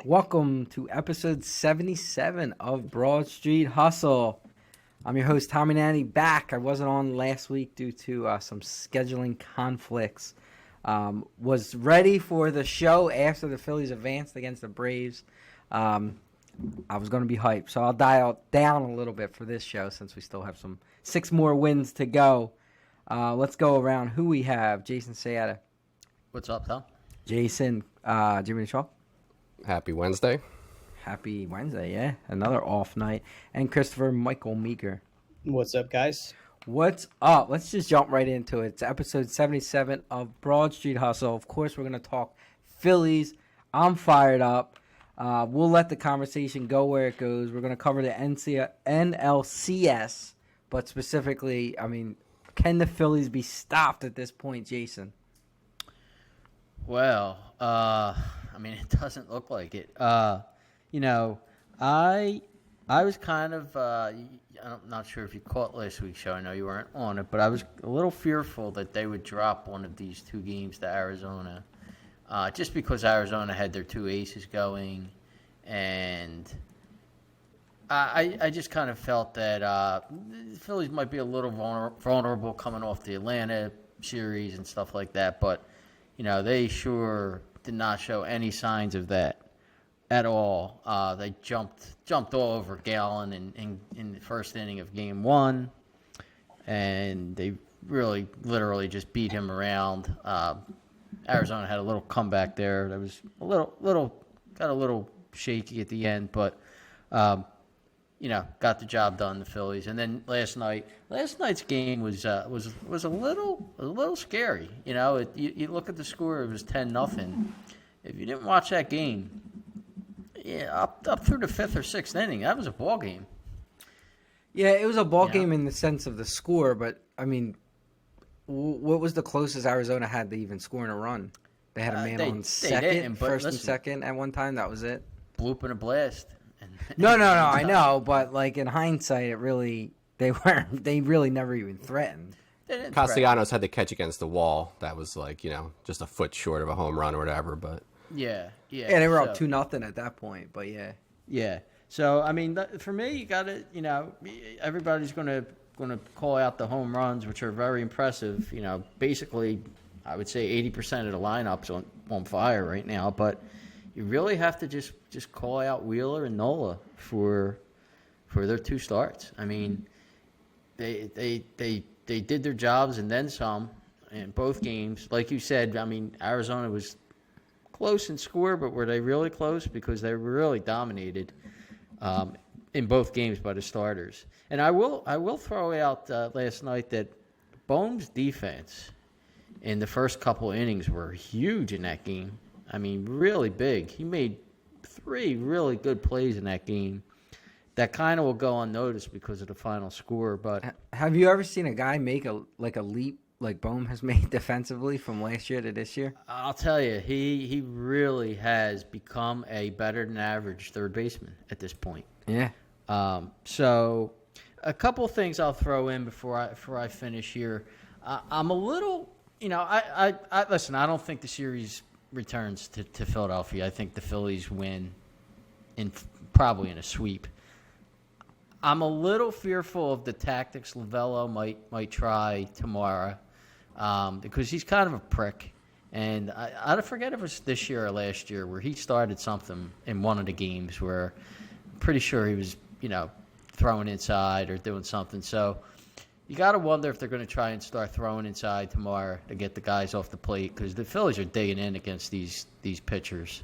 Welcome to episode 77 of Broad Street Hustle. I'm your host, Tommy Nanny, back. I wasn't on last week due to some scheduling conflicts. Was ready for the show after the Phillies advanced against the Braves. I was going to be hyped, so I'll dial down a little bit for this show since we still have 6 more wins to go. Let's go around who we have. Jason Seata. What's up, Tom? Jason, Jimmy Shaw. Happy Wednesday. Happy Wednesday, yeah. Another off night. And Christopher Michael Meeker. What's up, guys? What's up? Let's just jump right into it. It's episode 77 of Broad Street Hustle. Of course, we're going to talk Phillies. I'm fired up. We'll let the conversation go where it goes. We're going to cover the NLCS. But specifically, can the Phillies be stopped at this point, Jason? Well, it doesn't look like it. I was kind of, I'm not sure if you caught last week's show. I know you weren't on it, but I was a little fearful that they would drop one of these 2 games to Arizona, just because Arizona had their 2 aces going, and I just kind of felt that the Phillies might be a little vulnerable coming off the Atlanta series and stuff like that, but they sure did not show any signs of that at all. They jumped all over Gallen in the first inning of Game 1, and they really, literally just beat him around. Arizona had a little comeback there. That was got a little shaky at the end, but got the job done, the Phillies. And then last night's game was a little scary. You look at the score; it was 10-0. If you didn't watch that game, up through the 5th or 6th inning, that was a ball game. Yeah, it was a ball game in the sense of the score, but what was the closest Arizona had to even scoring a run? They had a man on second, first and second at one time. That was it. Bloop and a blast. No, I know, but in hindsight, they really never even threatened. Castellanos had to catch against the wall. That was just a foot short of a home run or whatever. But yeah, they were up 2-0 at that point. But yeah. So for me, you got to, everybody's going to call out the home runs, which are very impressive. Basically, I would say 80% of the lineup's on fire right now, but you really have to just call out Wheeler and Nola for their 2 starts. They did their jobs and then some in both games. Like you said, Arizona was close in score, but were they really close? Because they were really dominated in both games by the starters. And I will throw out last night that Bohm's defense in the first couple innings were huge in that game. Really big. He made 3 really good plays in that game that kind of will go unnoticed because of the final score. But have you ever seen a guy make a leap like Bohm has made defensively from last year to this year? I'll tell you, he really has become a better than average third baseman at this point. Yeah. So a couple of things I'll throw in before I finish here. I'm a little, I listen. I don't think the series returns to Philadelphia. I think the Phillies win probably in a sweep. I'm a little fearful of the tactics Lovello might try tomorrow because he's kind of a prick. And I forget if it was this year or last year where he started something in one of the games where I'm pretty sure he was, throwing inside or doing something. So you got to wonder if they're going to try and start throwing inside tomorrow to get the guys off the plate because the Phillies are digging in against these pitchers.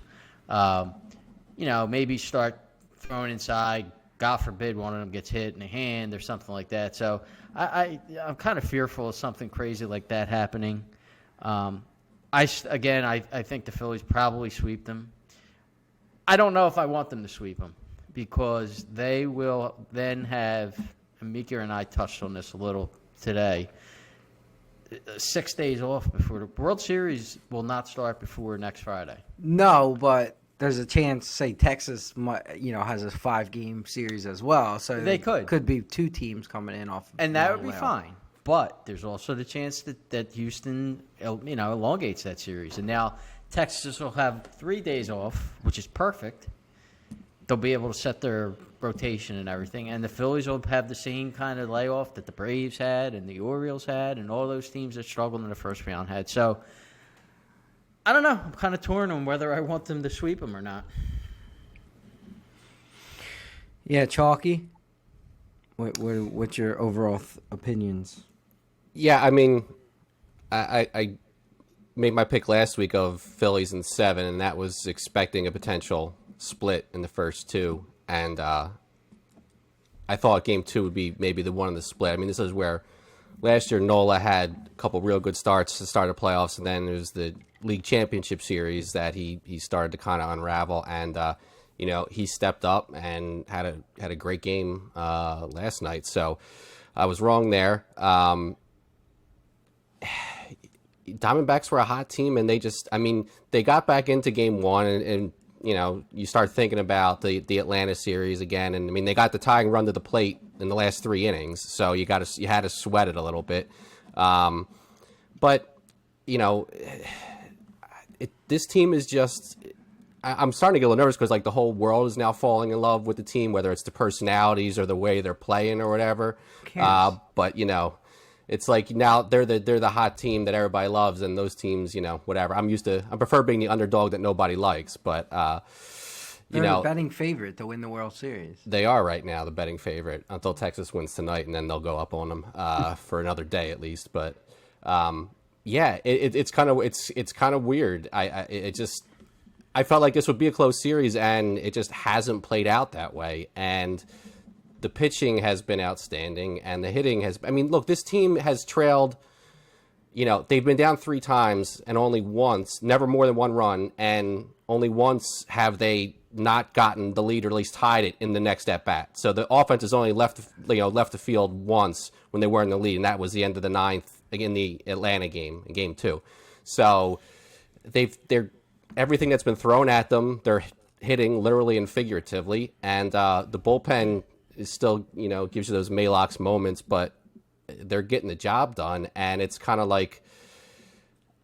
Maybe start throwing inside. God forbid one of them gets hit in the hand or something like that. So I'm kind of fearful of something crazy like that happening. I think the Phillies probably sweep them. I don't know if I want them to sweep them because they will then have, and Mika and I touched on this a little today, 6 days off before the World Series will not start before next Friday. No, but there's a chance, say Texas, has a 5-game series as well, so they could be 2 teams coming in off, and that would be fine. But there's also the chance that Houston, elongates that series, and now Texas will have 3 days off, which is perfect. They'll be able to set their rotation and everything. And the Phillies will have the same kind of layoff that the Braves had and the Orioles had and all those teams that struggled in the first round had. So, I don't know. I'm kind of torn on whether I want them to sweep them or not. Yeah, Chalky. What's your overall opinions? Yeah, I mean, I made my pick last week of Phillies in 7, and that was expecting a potential split in the first 2. And I thought Game 2 would be maybe the one in the split. I mean, this is where last year Nola had a couple real good starts to start the playoffs, and then it was the League Championship Series that he started to kind of unravel. And he stepped up and had a great game last night. So I was wrong there. Diamondbacks were a hot team, and they got back into Game 1, and you start thinking about the Atlanta series again. And I mean, they got the tying run to the plate in the last 3 innings, so you had to sweat it a little bit. But this team is just. I'm starting to get a little nervous because the whole world is now falling in love with the team, whether it's the personalities or the way they're playing or whatever. But it's like now they're the hot team that everybody loves, and those teams, whatever. I prefer being the underdog that nobody likes, but they're the betting favorite to win the World Series. They are right now the betting favorite until Texas wins tonight, and then they'll go up on them for another day at least. But it's kind of weird. I felt like this would be a close series, and it just hasn't played out that way. And the pitching has been outstanding, and the hitting has. I mean, look, this team has trailed. They've been down 3 times, and only once, never more than 1 run, and only once have they not gotten the lead or at least tied it in the next at bat. So the offense has only left the field once when they were in the lead, and that was the end of the 9th in the Atlanta game, in Game 2. So they're. Everything that's been thrown at them, they're hitting literally and figuratively. And the bullpen is still, gives you those Malox moments, but they're getting the job done. And it's kind of like,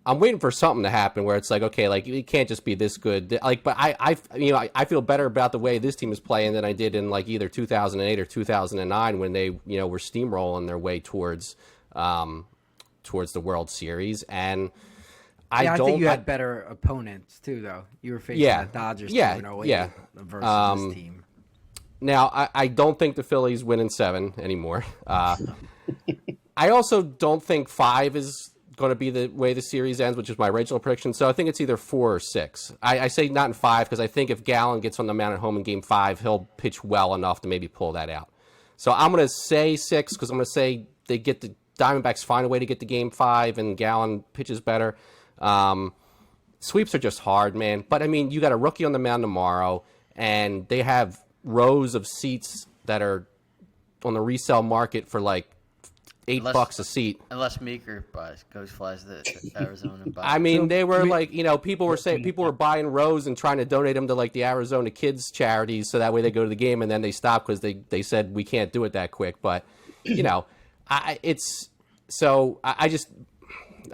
I'm waiting for something to happen where it's like, okay, it can't just be this good. But I feel better about the way this team is playing than I did in either 2008 or 2009 when they, were steamrolling their way towards the World Series. And I think you had better opponents too, though. You were facing the Dodgers team in 08 versus this team. Now, I don't think the Phillies win in 7 anymore. I also don't think 5 is going to be the way the series ends, which is my original prediction. So I think it's either 4 or 6. I say not in 5 because I think if Gallen gets on the mound at home in Game 5, he'll pitch well enough to maybe pull that out. So I'm going to say 6 because I'm going to say they get the Diamondbacks find a way to get to Game 5 and Gallen pitches better. Sweeps are just hard, man. But I mean, you got a rookie on the mound tomorrow, and they have rows of seats that are on the resale market for $8 a seat. Unless Meeker flies to Arizona. And buys I mean, they were people were buying rows and trying to donate them to the Arizona kids charities so that way they go to the game, and then they stopped because they said we can't do it that quick. But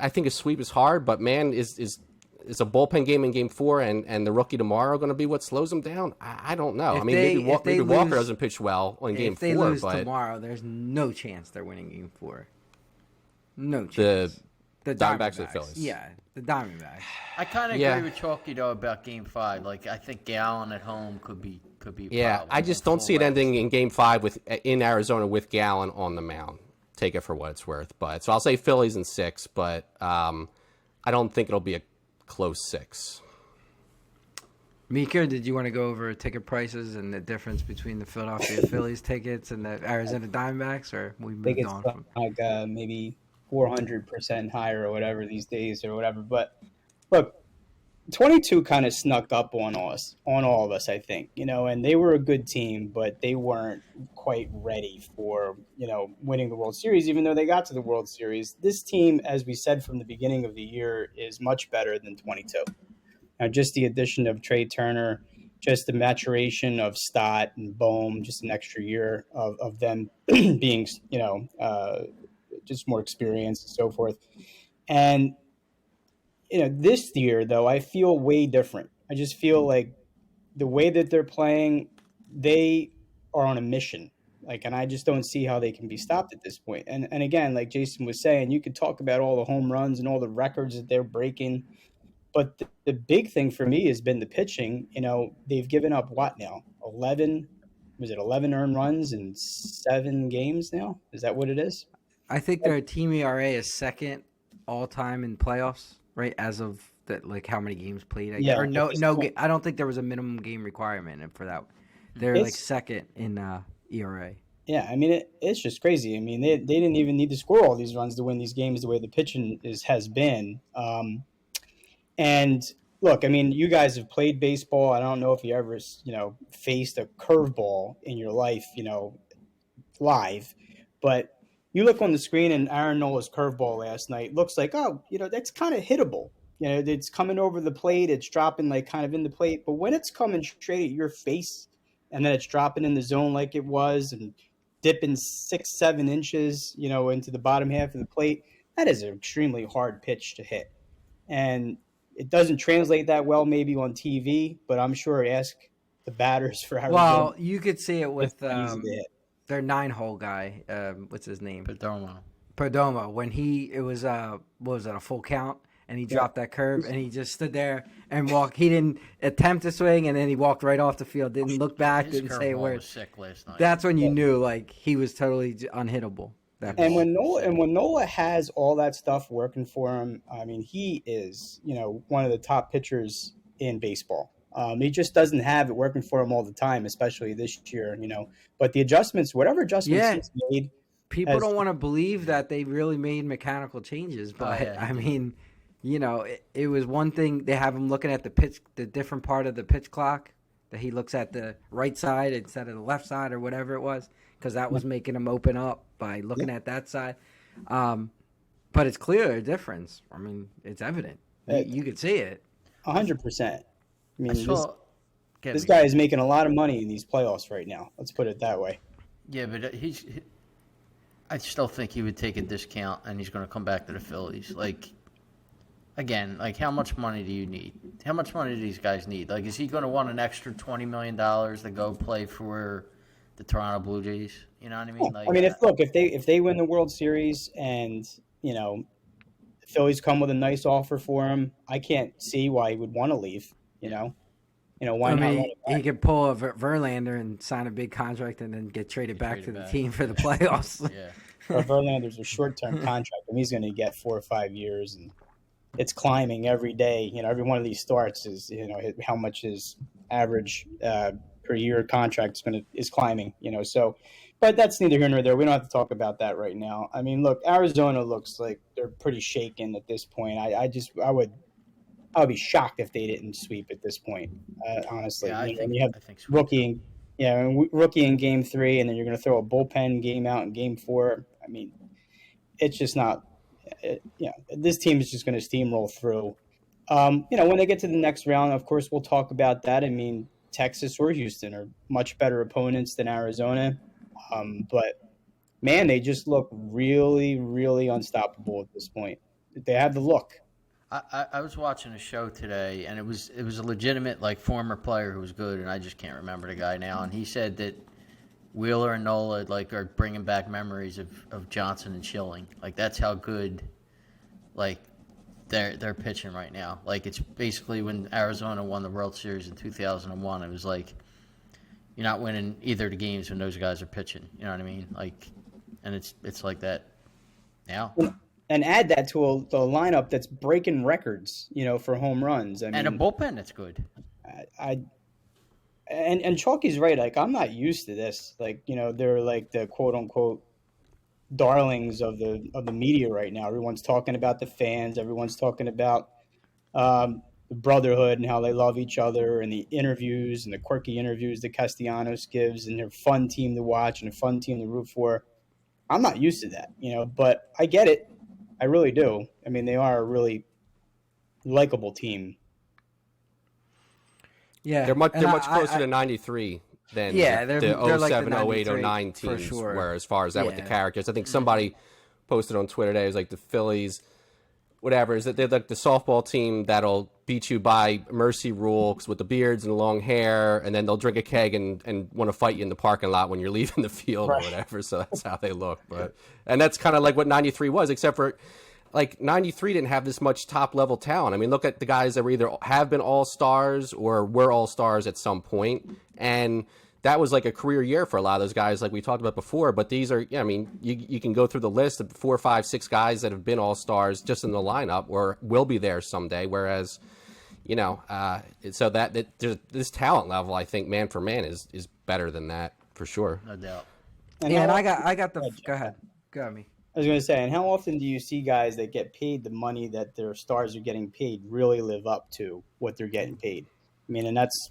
I think a sweep is hard, but man, is a bullpen game in Game 4 and the rookie tomorrow going to be what slows them down? I don't know. Maybe Walker doesn't pitch well in Game 4. If they lose tomorrow, there's no chance they're winning Game 4. No chance. The Diamondbacks or the Phillies? Yeah, the Diamondbacks. I kind of agree with Chalky about Game 5. I think Gallen at home could be. Yeah, I just don't see it ending in Game 5 in Arizona with Gallen on the mound. Take it for what it's worth, so I'll say Phillies in 6, but I don't think it'll be a close 6. Meeker, did you want to go over ticket prices and the difference between the Philadelphia Phillies tickets and the Arizona Diamondbacks, or we moved on from maybe 400% higher or whatever these days or whatever? But look, 22 kind of snuck up on all of us, I think, and they were a good team, but they weren't quite ready for, winning the World Series, even though they got to the World Series. This team, as we said from the beginning of the year, is much better than 22. Now, just the addition of Trey Turner, just the maturation of Stott and Bohm, just an extra year of them being, just more experienced and so forth. And this year though, I feel way different. I just feel like the way that they're playing, they are on a mission. Like, and I just don't see how they can be stopped at this point. And again, like Jason was saying, you could talk about all the home runs and all the records that they're breaking, but the big thing for me has been the pitching. They've given up what now? 11, was it 11 earned runs in 7 games now? Is that what it is? I think their team ERA is second all time in playoffs, right? As of that, like how many games played. Yeah, or no, I don't think there was a minimum game requirement for that. They're like second in ERA. Yeah, I mean it's just crazy. I mean they didn't even need to score all these runs to win these games the way the pitching has been. And look, I mean, you guys have played baseball. I don't know if you ever faced a curveball in your life, live, but you look on the screen and Aaron Nola's curveball last night looks like, that's kind of hittable. It's coming over the plate. It's dropping like kind of in the plate. But when it's coming straight at your face and then it's dropping in the zone like it was and dipping 6-7 inches, into the bottom half of the plate, that is an extremely hard pitch to hit. And it doesn't translate that well maybe on TV, but I'm sure ask the batters for Arizona. Well, you could see it with their 9-hole guy. What's his name? Perdomo. When it was what was it, a full count, and he dropped that curve, and he just stood there and walked. He didn't attempt to swing, and then he walked right off the field. Didn't look back. Didn't say a word. Sick last night. That's when you knew like he was totally unhittable. And when Nola has all that stuff working for him, I mean, he is one of the top pitchers in baseball. He just doesn't have it working for him all the time, especially this year, But the adjustments, whatever adjustments he's made. People don't want to believe that they really made mechanical changes, but I mean, it was one thing. They have him looking at the different part of the pitch clock, that he looks at the right side instead of the left side or whatever it was, because that was making him open up by looking at that side. But it's clear a difference. I mean, it's evident. You could see it. 100%. I mean, this guy is making a lot of money in these playoffs right now. Let's put it that way. Yeah, but I still think he would take a discount, and he's going to come back to the Phillies. Like, again, like how much money do you need? How much money do these guys need? Like, is he going to want an extra $20 million to go play for the Toronto Blue Jays? You know what I mean? Like, I mean, if they win the World Series and the Phillies come with a nice offer for him, I can't see why he would want to leave. Why not? He could pull a Verlander and sign a big contract and then get traded back to the team for the playoffs. Yeah. Well, Verlander's a short-term contract, and he's going to get 4 or 5 years, and it's climbing every day. Every one of these starts is how much his average per year contract is climbing. So, but that's neither here nor there. We don't have to talk about that right now. I mean, look, Arizona looks like they're pretty shaken at this point. I would be shocked if they didn't sweep at this point. Honestly, I think rookie in Game 3, and then you're going to throw a bullpen game out in Game 4. I mean, it's just not. This team is just going to steamroll through. When they get to the next round, of course, we'll talk about that. I mean, Texas or Houston are much better opponents than Arizona. But, man, they just look really, really unstoppable at this point. They have the look. I was watching a show today, and it was a legitimate former player who was good, and I just can't remember the guy now. And he said that Wheeler and Nola are bringing back memories of Johnson and Schilling. Like, that's how good they're pitching right now. Like, it's basically when Arizona won the World Series in 2001. It was like you're not winning either of the games when those guys are pitching. You know what I mean? Like, and it's like that now. And add that to a lineup that's breaking records, for home runs. I mean, and a bullpen that's good. And Chalky's right. Like, I'm not used to this. Like, they're like the quote unquote darlings of the media right now. Everyone's talking about the fans. Everyone's talking about the brotherhood and how they love each other, and the interviews and the quirky interviews that Castellanos gives, and they're a fun team to watch and a fun team to root for. I'm not used to that, but I get it. I really do. I mean, they are a really likable team. Yeah, they're much closer to 93 than the 07, 08, 09 teams sure. were as far as that with the characters. I think somebody posted on Twitter today, it was like the Phillies whatever, is that they're like the softball team that'll beat you by mercy rule 'cause with the beards and the long hair, and then they'll drink a keg and want to fight you in the parking lot when you're leaving the field or whatever. So that's how they look. And that's kind of like what 93 was, except for like 93 didn't have this much top level talent. I mean, look at the guys that were either have been all-stars or were all-stars at some point. And that was like a career year for a lot of those guys, like we talked about before. But these are, I mean, you can go through the list of 4, 5, 6 guys that have been all-stars just in the lineup or will be there someday. Whereas, so that this talent level, I think, man for man, is better than that for sure. No doubt. And Yeah, and I got the. Go ahead, me. I was going to say, and how often do you see guys that get paid the money that their stars are getting paid really live up to what they're getting paid? I mean, and that's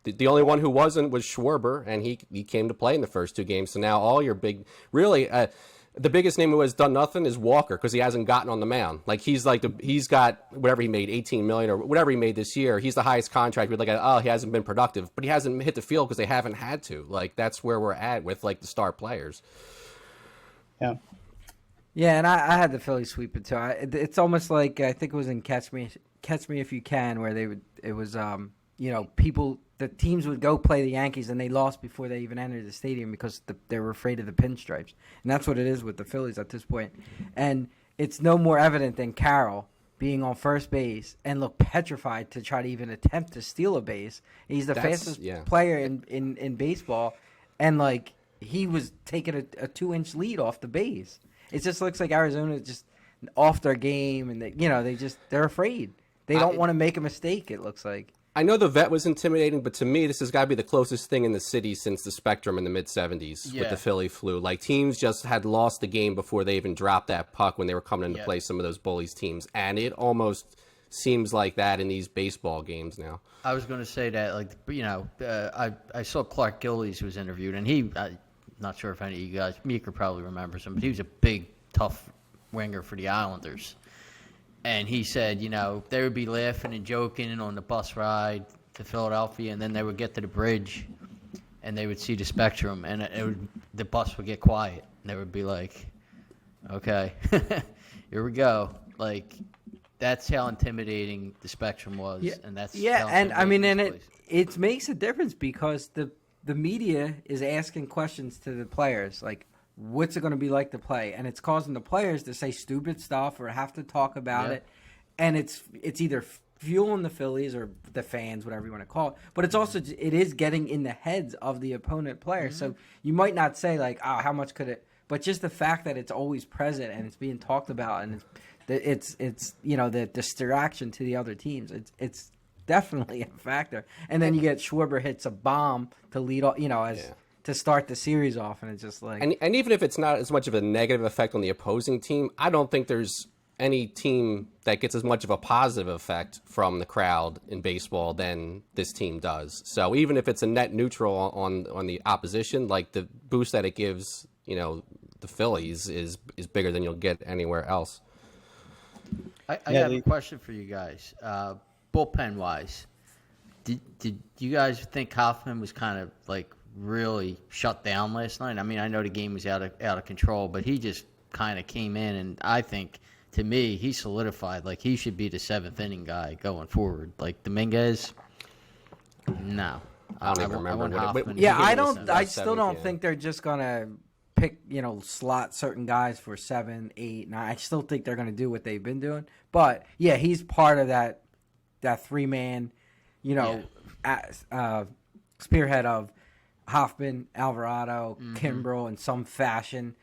the only one who wasn't was Schwarber, and he came to play in the first 2 games. So now all your big, really, the biggest name who has done nothing is Walker because he hasn't gotten on the mound. Like he's got whatever he made, 18 million or whatever he made this year. He's the highest contract. We're like, oh, he hasn't been productive, but he hasn't hit the field because they haven't had to. Like that's where we're at with like the star players. yeah. Yeah, and I had the Phillies sweep it too. It's almost like I think it was in Catch Me If You Can, where the teams would go play the Yankees and they lost before they even entered the stadium because they were afraid of the pinstripes, and that's what it is with the Phillies at this point. And it's no more evident than Carroll being on first base and look petrified to try to even attempt to steal a base. He's the fastest player in baseball, and like he was taking a 2-inch lead off the base. It just looks like Arizona is just off their game, and they're afraid. They don't want to make a mistake. It looks like. I know the vet was intimidating, but to me, this has got to be the closest thing in the city since the Spectrum in the mid-'70s with the Philly flu. Like teams just had lost the game before they even dropped that puck when they were coming into play some of those bullies teams, and it almost seems like that in these baseball games now. I was going to say that, I saw Clark Gillies was interviewed, and not sure if any of you guys, Meeker probably remembers him, but he was a big, tough winger for the Islanders. And he said, they would be laughing and joking on the bus ride to Philadelphia, and then they would get to the bridge, and they would see the Spectrum, and the bus would get quiet. And they would be like, okay, here we go. Like, that's how intimidating the Spectrum was. Yeah, and that's and I mean, and it makes a difference because the media is asking questions to the players, like, what's it going to be like to play? And it's causing the players to say stupid stuff or have to talk about it. And it's either fueling the Phillies or the fans, whatever you want to call it. But it's also, it is getting in the heads of the opponent players. So you might not say like, oh, how much could it, but just the fact that it's always present and it's being talked about and it's the distraction to the other teams. It's definitely a factor. And then you get Schwarber hits a bomb to lead off, to start the series off, and it's just like... And even if it's not as much of a negative effect on the opposing team, I don't think there's any team that gets as much of a positive effect from the crowd in baseball than this team does. So even if it's a net neutral on the opposition, like the boost that it gives, the Phillies is bigger than you'll get anywhere else. I have a question for you guys. Bullpen-wise, did you guys think Hoffman was kind of like really shut down last night? I mean, I know the game was out of control, but he just kind of came in, and I think, to me, he solidified. Like, he should be the 7th inning guy going forward. Like, Dominguez, no. I don't even remember. I still don't think they're just going to pick, slot certain guys for 7, 8, 9. I still think they're going to do what they've been doing. But, yeah, he's part of that 3-man, spearhead of Hoffman, Alvarado, Kimbrel in some fashion.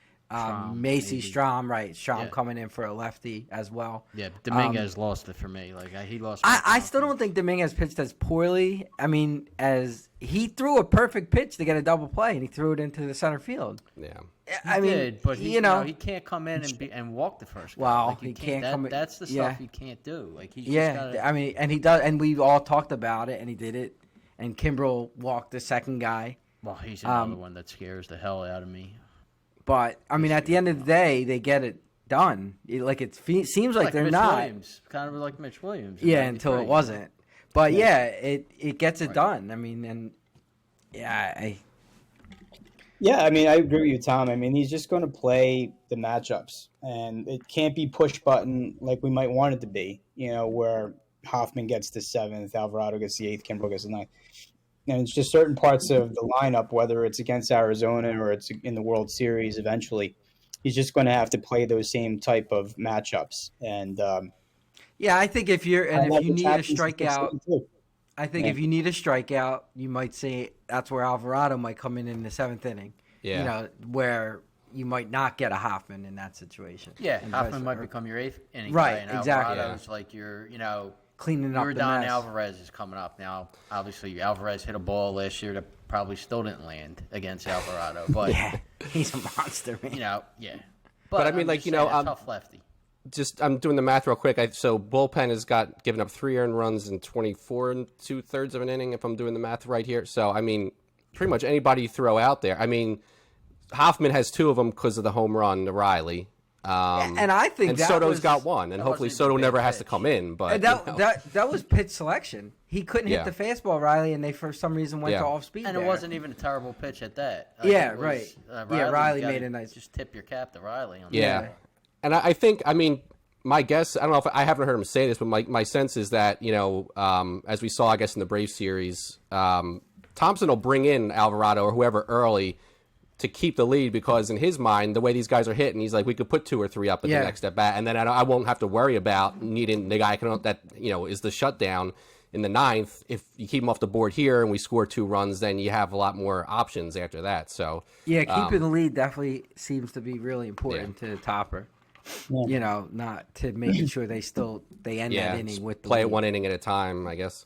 Macy, Strom, right? Strom coming in for a lefty as well. Yeah, Dominguez lost it for me. Like he lost. I still don't think Dominguez pitched as poorly. I mean, as he threw a perfect pitch to get a double play, and he threw it into the center field. Yeah, he did, but he can't come in and walk the first guy. Well, like, he can't come in. That's the stuff you can't do. Like he's just gotta, I mean, and he does, and we've all talked about it, and he did it. And Kimbrel walked the second guy. Well, he's another one that scares the hell out of me. But, I mean, at the end of the day, they get it done. Seems like they're Mitch not. Williams, kind of like Mitch Williams. Yeah, until it wasn't. But, it gets it done. I mean, and, Yeah, I mean, I agree with you, Tom. I mean, he's just going to play the matchups, and it can't be push button like we might want it to be. Where Hoffman gets the seventh, Alvarado gets the eighth, Kimbrel gets the ninth, and it's just certain parts of the lineup, whether it's against Arizona or it's in the World Series. Eventually, he's just going to have to play those same type of matchups, and Yeah, I think if you need a strikeout, Yeah. if you need a strikeout, you might say that's where Alvarado might come in the seventh inning. Yeah. Where you might not get a Hoffman in that situation. Yeah, And Hoffman vice- might become your eighth inning Right, guy, and exactly. Alvarado's like your, cleaning up the Yordan mess. Alvarez is coming up now. Obviously, Alvarez hit a ball last year that probably still didn't land against Alvarado, but Yeah, he's a monster, man. yeah. But I mean, I'm like, just saying, a tough lefty. I'm doing the math real quick. So bullpen has given up 3 earned runs in 24 and 2/3 of an inning, if I'm doing the math right here. So, I mean, pretty much anybody you throw out there. I mean, Hoffman has 2 of them because of the home run to Riley. And I think and that Soto's was, got 1, and hopefully wasn't even Soto a never big has to pitch. come in. But that was pitch selection. He couldn't Yeah. hit the fastball, Riley, and they for some reason went Yeah. to off speed. And there. it wasn't even a terrible pitch at that. Yeah, it was, right. Yeah, Riley you gotta made a nice- Just tip your cap to Riley on Yeah. that. And I think, I mean, my guess, I don't know if I haven't heard him say this, but my sense is that, as we saw, I guess, in the Braves series, Thompson will bring in Alvarado or whoever early to keep the lead because in his mind, the way these guys are hitting, he's like, we could put 2 or 3 up at Yeah. the next at bat, and then I won't have to worry about needing the guy that is the shutdown in the 9th. If you keep him off the board here and we score 2 runs, then you have a lot more options after that. So Yeah, keeping the lead definitely seems to be really important to Topper. Yeah. Not to making sure they end that inning just with the play lead. it 1 inning at a time, I guess.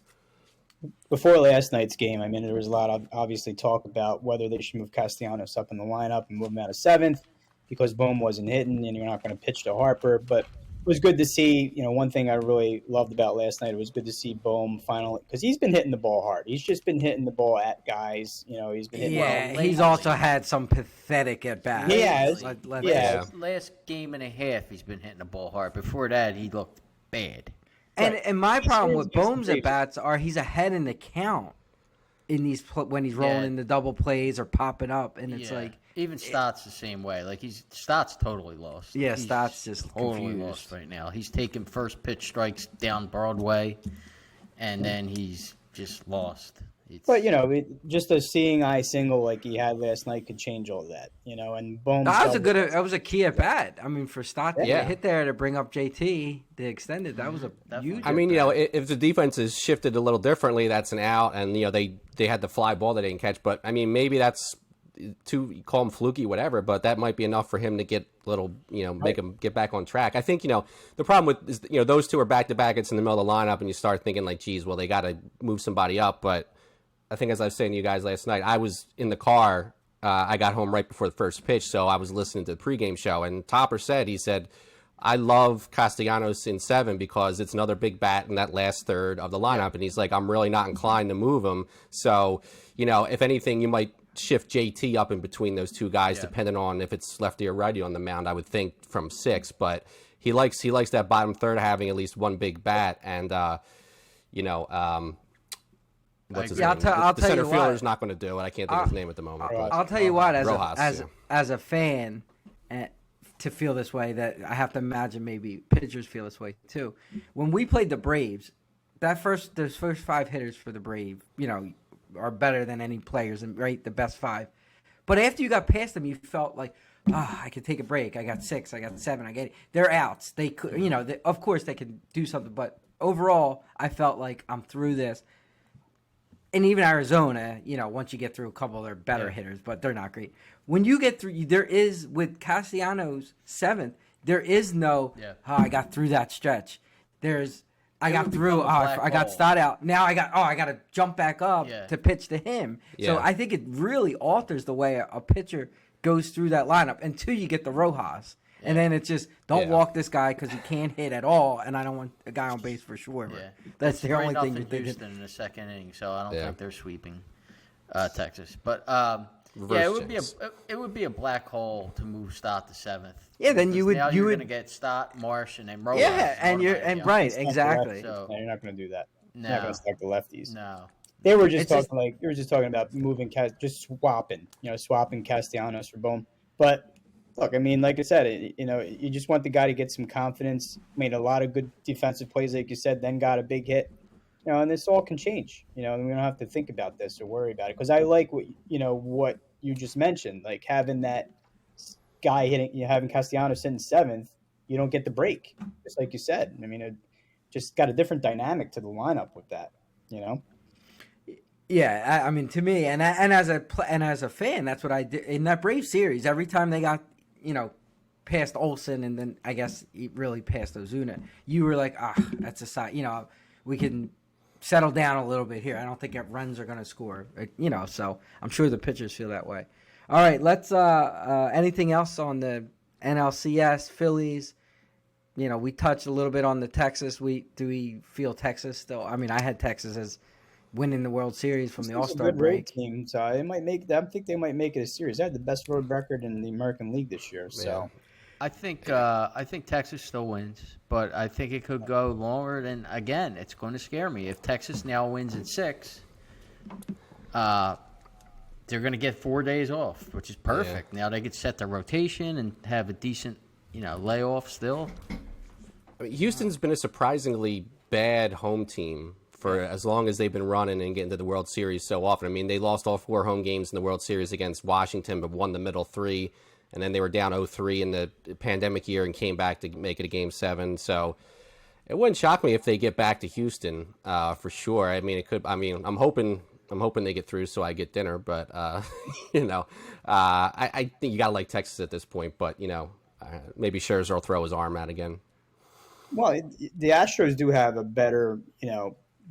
Before last night's game, I mean, there was a lot of obviously talk about whether they should move Castellanos up in the lineup and move him out of 7th because Bohm wasn't hitting and you're not going to pitch to Harper. But it was good to see, one thing I really loved about last night, it was good to see Bohm finally, because he's been hitting the ball hard. He's just been hitting the ball at guys. He's been hitting Yeah, he's also had some pathetic at bats. He has. Yeah. Last game and a half, he's been hitting the ball hard. Before that, he looked bad. And my problem with He's Bohm's at bats are he's ahead in the count in these when he's rolling in the double plays or popping up, and it's like even Stott's the same way. Like Stott's totally lost. Yeah, He's Stott's just totally confused. lost right now. He's taking first pitch strikes down Broadway, and then he's just lost. But just a seeing eye single like he had last night could change all that. And Bohm. that was a key at bat. I mean, for Stott to Yeah. hit there to bring up JT, the extended, that was a huge. I mean, at bat. if the defense is shifted a little differently, that's an out, and they had the fly ball that they didn't catch. But I mean, maybe that's you call him fluky, whatever. But that might be enough for him to get a little, make him get back on track. I think the problem with is those 2 are back to back. It's in the middle of the lineup, and you start thinking like, geez, well they got to move somebody up. But I think as I was saying to you guys last night, I was in the car. I got home right before the first pitch, so I was listening to the pregame show. And Topper said, I love Castellanos in 7 because it's another big bat in that last third of the lineup. And he's like, I'm really not inclined to move him. So, if anything, you might shift JT up in between those 2 guys, depending on if it's lefty or righty on the mound, I would think from 6. But he likes that bottom third having at least one big bat. And, what's his name? I'll The tell center you fielder what. is not going to do it. I can't think of his name at the moment. But I'll tell you what, Rojas, as a fan, to feel this way, that I have to imagine maybe pitchers feel this way too. When we played the Braves, those first 5 hitters for the Braves, are better than any players, and right, the best 5. But after you got past them, you felt like, I could take a break. I got 6, I got 7, I get it. They're outs. They could, of course they can do something, but overall, I felt like I'm through this. And even Arizona, once you get through a couple, they're better hitters, but they're not great. When you get through, there is, with Castellanos 7th, there is no, I got through that stretch. I got through, I got Stott out. Now I got to jump back up to pitch to him. Yeah. So I think it really alters the way a pitcher goes through that lineup until you get the Rojas. And then it's just, don't walk this guy because he can't hit at all, and I don't want a guy on base for sure. Yeah. That's the only thing you're Houston thinking. in the second inning, so I don't Yeah. think they're sweeping Texas. But Reverse it would be a black hole to move Stott to 7th. Yeah, then Because now you you're would going to get Stott, Marsh, and then Rojas. right, It's not exactly. the lefties. So- No, you're not going to do that. No. You're not going to stack the lefties. No. They were just It's just talking like you were just talking about moving just swapping Castellanos for Bohm. But look, I mean, like I said, you just want the guy to get some confidence. Made a lot of good defensive plays, like you said, then got a big hit. And this all can change. And we don't have to think about this or worry about it. Because I like what you just mentioned, like having that guy hitting, having Castellanos sitting seventh, you don't get the break, just like you said. I mean, it just got a different dynamic to the lineup with that. You know. Yeah, I mean, to me, and as a fan, that's what I did in that Brave series. Every time they got past Olsen, and then I guess really past Ozuna, you were like, that's a sign. We can settle down a little bit here. I don't think runs are going to score. So I'm sure the pitchers feel that way. All right, let's. Anything else on the NLCS Phillies? We touched a little bit on the Texas. Do we feel Texas still? I mean, I had Texas as winning the World Series from the All-Star break. Team, so it might make. I think they might make it a series. They had the best road record in the American League this year. So, I think Texas still wins, but I think it could go longer. Than again, it's going to scare me if Texas now wins in 6. They're going to get 4 days off, which is perfect. Yeah. Now they could set their rotation and have a decent, layoff still. I mean, Houston's been a surprisingly bad home team for as long as they've been running and getting to the World Series so often. I mean, they lost all 4 home games in the World Series against Washington, but won the middle 3, and then they were down 0-3 in the pandemic year and came back to make it a Game 7. So it wouldn't shock me if they get back to Houston for sure. I mean, it could. I mean, I'm hoping they get through so I get dinner, but I think you gotta like Texas at this point. But maybe Scherzer will throw his arm out again. Well, the Astros do have a better,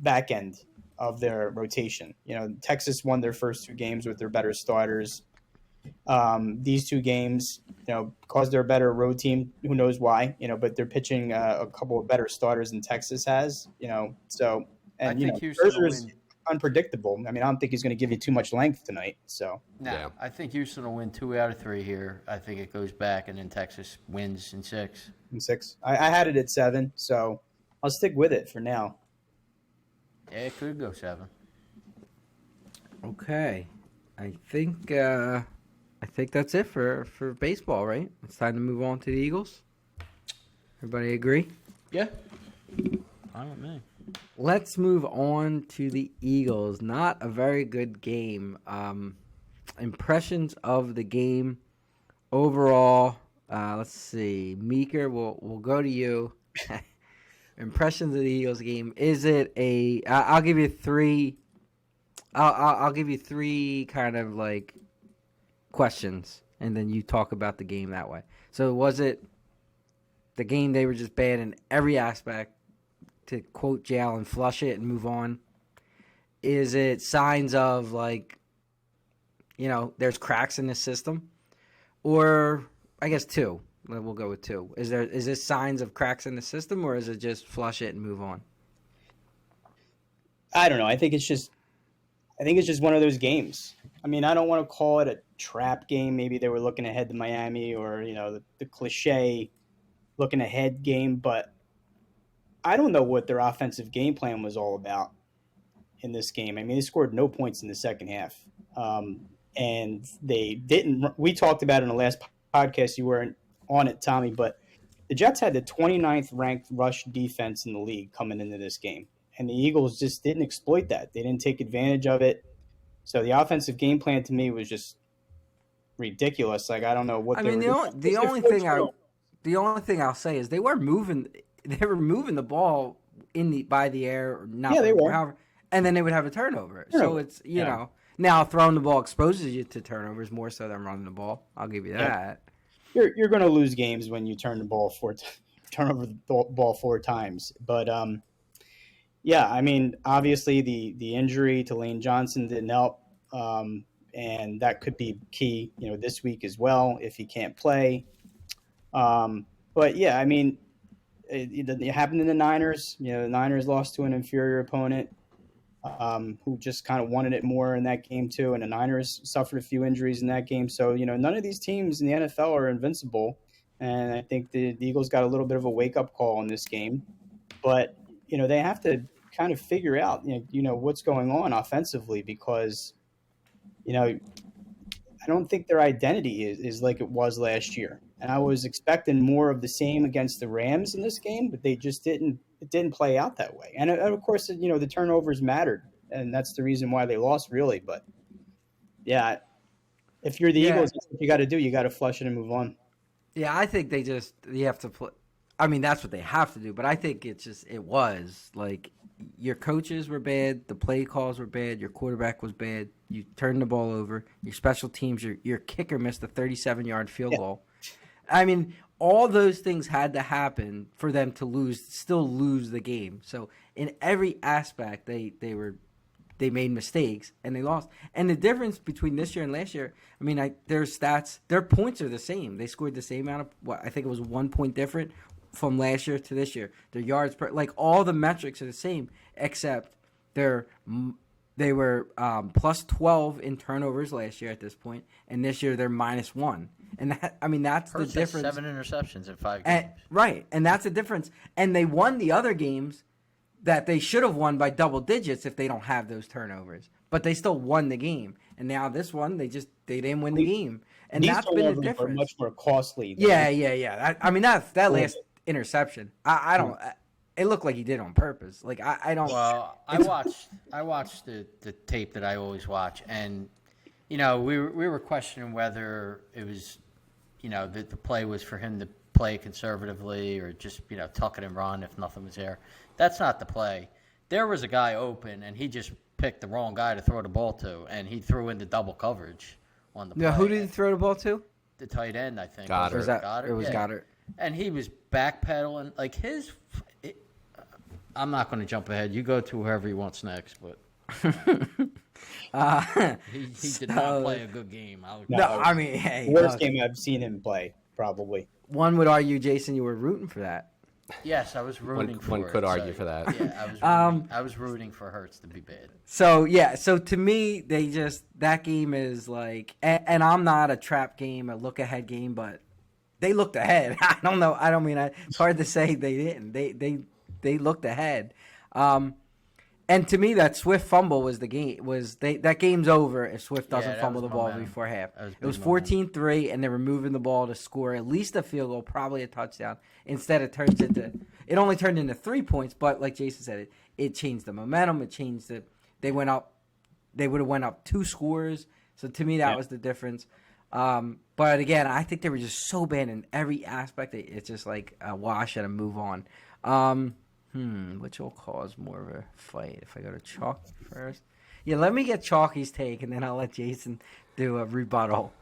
back end of their rotation. Texas won their first 2 games with their better starters. These 2 games, because they're a better road team, who knows why, but they're pitching a couple of better starters than Texas has, so, and, I think Houston will Scherzer's win. unpredictable. I mean, I don't think he's going to give you too much length tonight, so. No, Yeah. I think Houston will win 2 out of 3 here. I think it goes back, and then Texas wins in 6. In 6. I had it at 7, so I'll stick with it for now. Yeah, it could go 7. Okay, I think that's it for baseball, right? It's time to move on to the Eagles. Everybody agree? Yeah. Fine with me. Let's move on to the Eagles. Not a very good game. Impressions of the game overall. Let's see. Meeker, we'll go to you. Impressions of the Eagles game. Is it a? I'll give you 3. I'll give you 3 kind of like questions, and then you talk about the game that way. So was it the game they were just bad in every aspect? To quote Jay Allen, flush it and move on. Is it signs of there's cracks in the system, or I guess 2. We'll go with 2. Is this signs of cracks in the system, or is it just flush it and move on? I don't know. I think it's just one of those games. I mean, I don't want to call it a trap game. Maybe they were looking ahead to Miami, or the cliche looking ahead game. But I don't know what their offensive game plan was all about in this game. I mean, they scored no points in the second half, and they didn't. We talked about it in the last podcast. You weren't on it, Tommy, but the Jets had the 29th ranked rush defense in the league coming into this game. And the Eagles just didn't exploit that. They didn't take advantage of it. So the offensive game plan to me was just ridiculous. Like, I don't know what the only thing I'll say is they were moving the ball by the air, they were. However, and then they would have a turnover. So it's now throwing the ball exposes you to turnovers more so than running the ball. I'll give you that. You're going to lose games when you turn over the ball 4 times. But I mean, obviously the injury to Lane Johnson didn't help, and that could be key, this week as well if he can't play. But yeah, I mean, it happened in the Niners. The Niners lost to an inferior opponent who just kind of wanted it more in that game too, and the Niners suffered a few injuries in that game. So none of these teams in the NFL are invincible, and I think the Eagles got a little bit of a wake up call in this game. But they have to kind of figure out, what's going on offensively because, I don't think their identity is like it was last year. And I was expecting more of the same against the Rams in this game, but they just didn't. It didn't play out that way. And of course, the turnovers mattered, and that's the reason why they lost, really. But yeah, if you're the Eagles, that's what you got to do. You got to flush it and move on. Yeah, I think you have to play. I mean, that's what they have to do. But I think it was like your coaches were bad, the play calls were bad, your quarterback was bad, you turned the ball over, your special teams, your kicker missed a 37-yard field goal. I mean, all those things had to happen for them to still lose the game. So in every aspect, they made mistakes and they lost. And the difference between this year and last year, I mean, their stats, their points are the same. They scored the same amount of I think it was 1 point different from last year to this year. Their yards per, like all the metrics are the same, except they were plus 12 in turnovers last year at this point, and this year they're minus 1. And that's Hurts the difference. 7 interceptions in 5 games. Right, and that's the difference. And they won the other games that they should have won by double digits if they don't have those turnovers. But they still won the game. And now this one, they didn't win the game. And These that's been the turnovers difference. are much more costly. Yeah. That last interception, I don't. It looked like he did on purpose. Like I don't. Well, I watched the tape that I always watch, and we were questioning whether it was, that the play was for him to play conservatively or just tuck it and run if nothing was there. That's not the play. There was a guy open, and he just picked the wrong guy to throw the ball to, and he threw into double coverage on the play. Yeah, who did he throw the ball to? The tight end, I think. Goddard. It was Goddard. And he was backpedaling. Like I'm not going to jump ahead. You go to whoever he wants next, but he did not play a good game. I mean, hey, worst game I've seen him play, probably. One would argue, Jason, you were rooting for that. Yes, I was rooting for it. One could argue for that. Yeah, I was rooting for Hurts to be bad. So to me, that game is like, and I'm not a trap game, a look ahead game, but they looked ahead. I don't know. I don't mean it's hard to say they didn't. They looked ahead. And to me, that Swift fumble was the game. That game's over if Swift doesn't fumble the ball before half. It was 14-3, and they were moving the ball to score at least a field goal, probably a touchdown. Instead, it only turned into 3 points. But like Jason said, it changed the momentum. It changed it. They went up. They would have went up 2 scores. So to me, that was the difference. But again, I think they were just so bad in every aspect. It's just like a wash and a move on. Which will cause more of a fight if I go to Chalk first. Yeah, let me get Chalky's take, and then I'll let Jason do a rebuttal.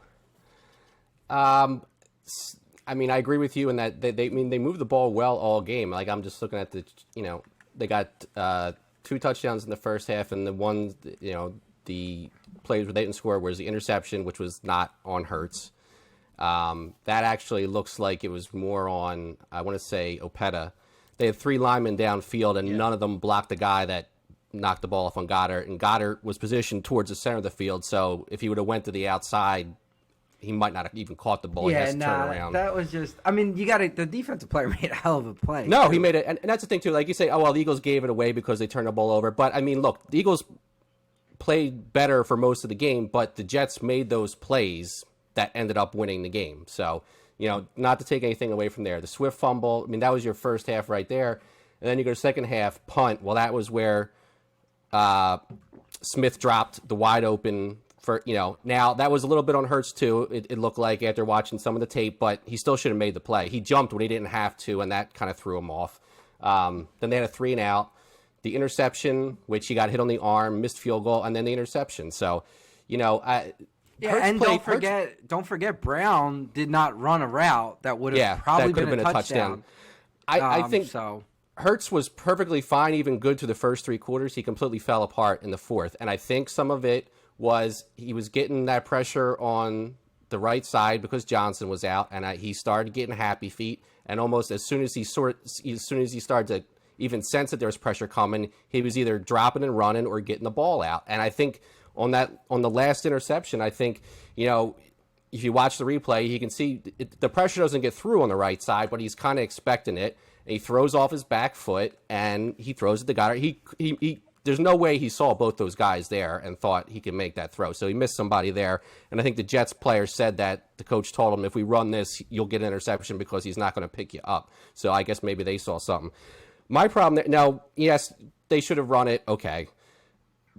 I mean, I agree with you in that they moved the ball well all game. Like I'm just looking at they got 2 touchdowns in the first half, and the one, the plays where they didn't score was the interception, which was not on Hurts. That actually looks like it was more on, I want to say, Opeta. They had 3 linemen downfield, and none of them blocked the guy that knocked the ball off on Goddard. And Goddard was positioned towards the center of the field, so if he would have went to the outside, he might not have even caught the ball. He has to turn around. That was just, I mean, the defensive player made a hell of a play. No, he made it, and that's the thing, too. Like you say, oh, well, the Eagles gave it away because they turned the ball over. But, I mean, look, the Eagles played better for most of the game, but the Jets made those plays that ended up winning the game. So, not to take anything away from there. The Swift fumble, I mean, that was your first half right there. And then you go to second half, punt. Well, that was where Smith dropped the wide open for, now that was a little bit on Hurts too. It looked like after watching some of the tape, but he still should have made the play. He jumped when he didn't have to, and that kind of threw him off. Then they had a 3 and out. The interception, which he got hit on the arm, missed field goal, and then the interception. So, and don't forget, Brown did not run a route that would have probably been a touchdown. I think so. Hurts was perfectly fine, even good to the first 3 quarters. He completely fell apart in the fourth, and I think some of it was he was getting that pressure on the right side because Johnson was out, and he started getting happy feet. And almost as soon as he started to even sense that there was pressure coming, he was either dropping and running or getting the ball out. And I think on the last interception, I think, if you watch the replay, you can see the pressure doesn't get through on the right side, but he's kind of expecting it. and he throws off his back foot, and he throws it to Goddard. He there's no way he saw both those guys there and thought he could make that throw. So he missed somebody there. And I think the Jets player said that the coach told him, if we run this, you'll get an interception because he's not going to pick you up. So I guess maybe they saw something. My problem there, now, yes, they should have run it. Okay.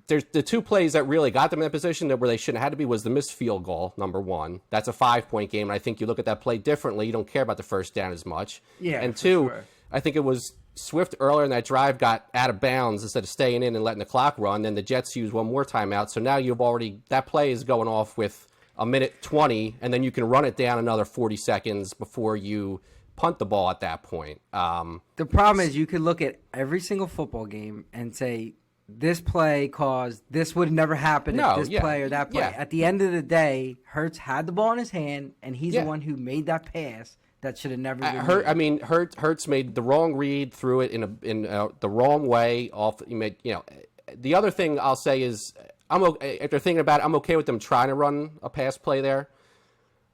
There's the two plays that really got them in a position that where they shouldn't have had to be was the missed field goal, number one. That's a 5-point game. And I think you look at that play differently. You don't care about the first down as much. Yeah. And two, sure. I think it was Swift earlier in that drive got out of bounds instead of staying in and letting the clock run. Then the Jets used one more timeout. So now you've already, that play is going off with a minute 20, and then you can run it down another 40 seconds before you punt the ball at that point. The problem is you could look at every single football game and say, this play caused, this would never happen if this play or that play. Yeah. At the end of the day, Hurts had the ball in his hand, and he's the one who made that pass that should have never been made. Hurts made the wrong read, threw it in the wrong way. The other thing I'll say is, after thinking about it, I'm okay with them trying to run a pass play there.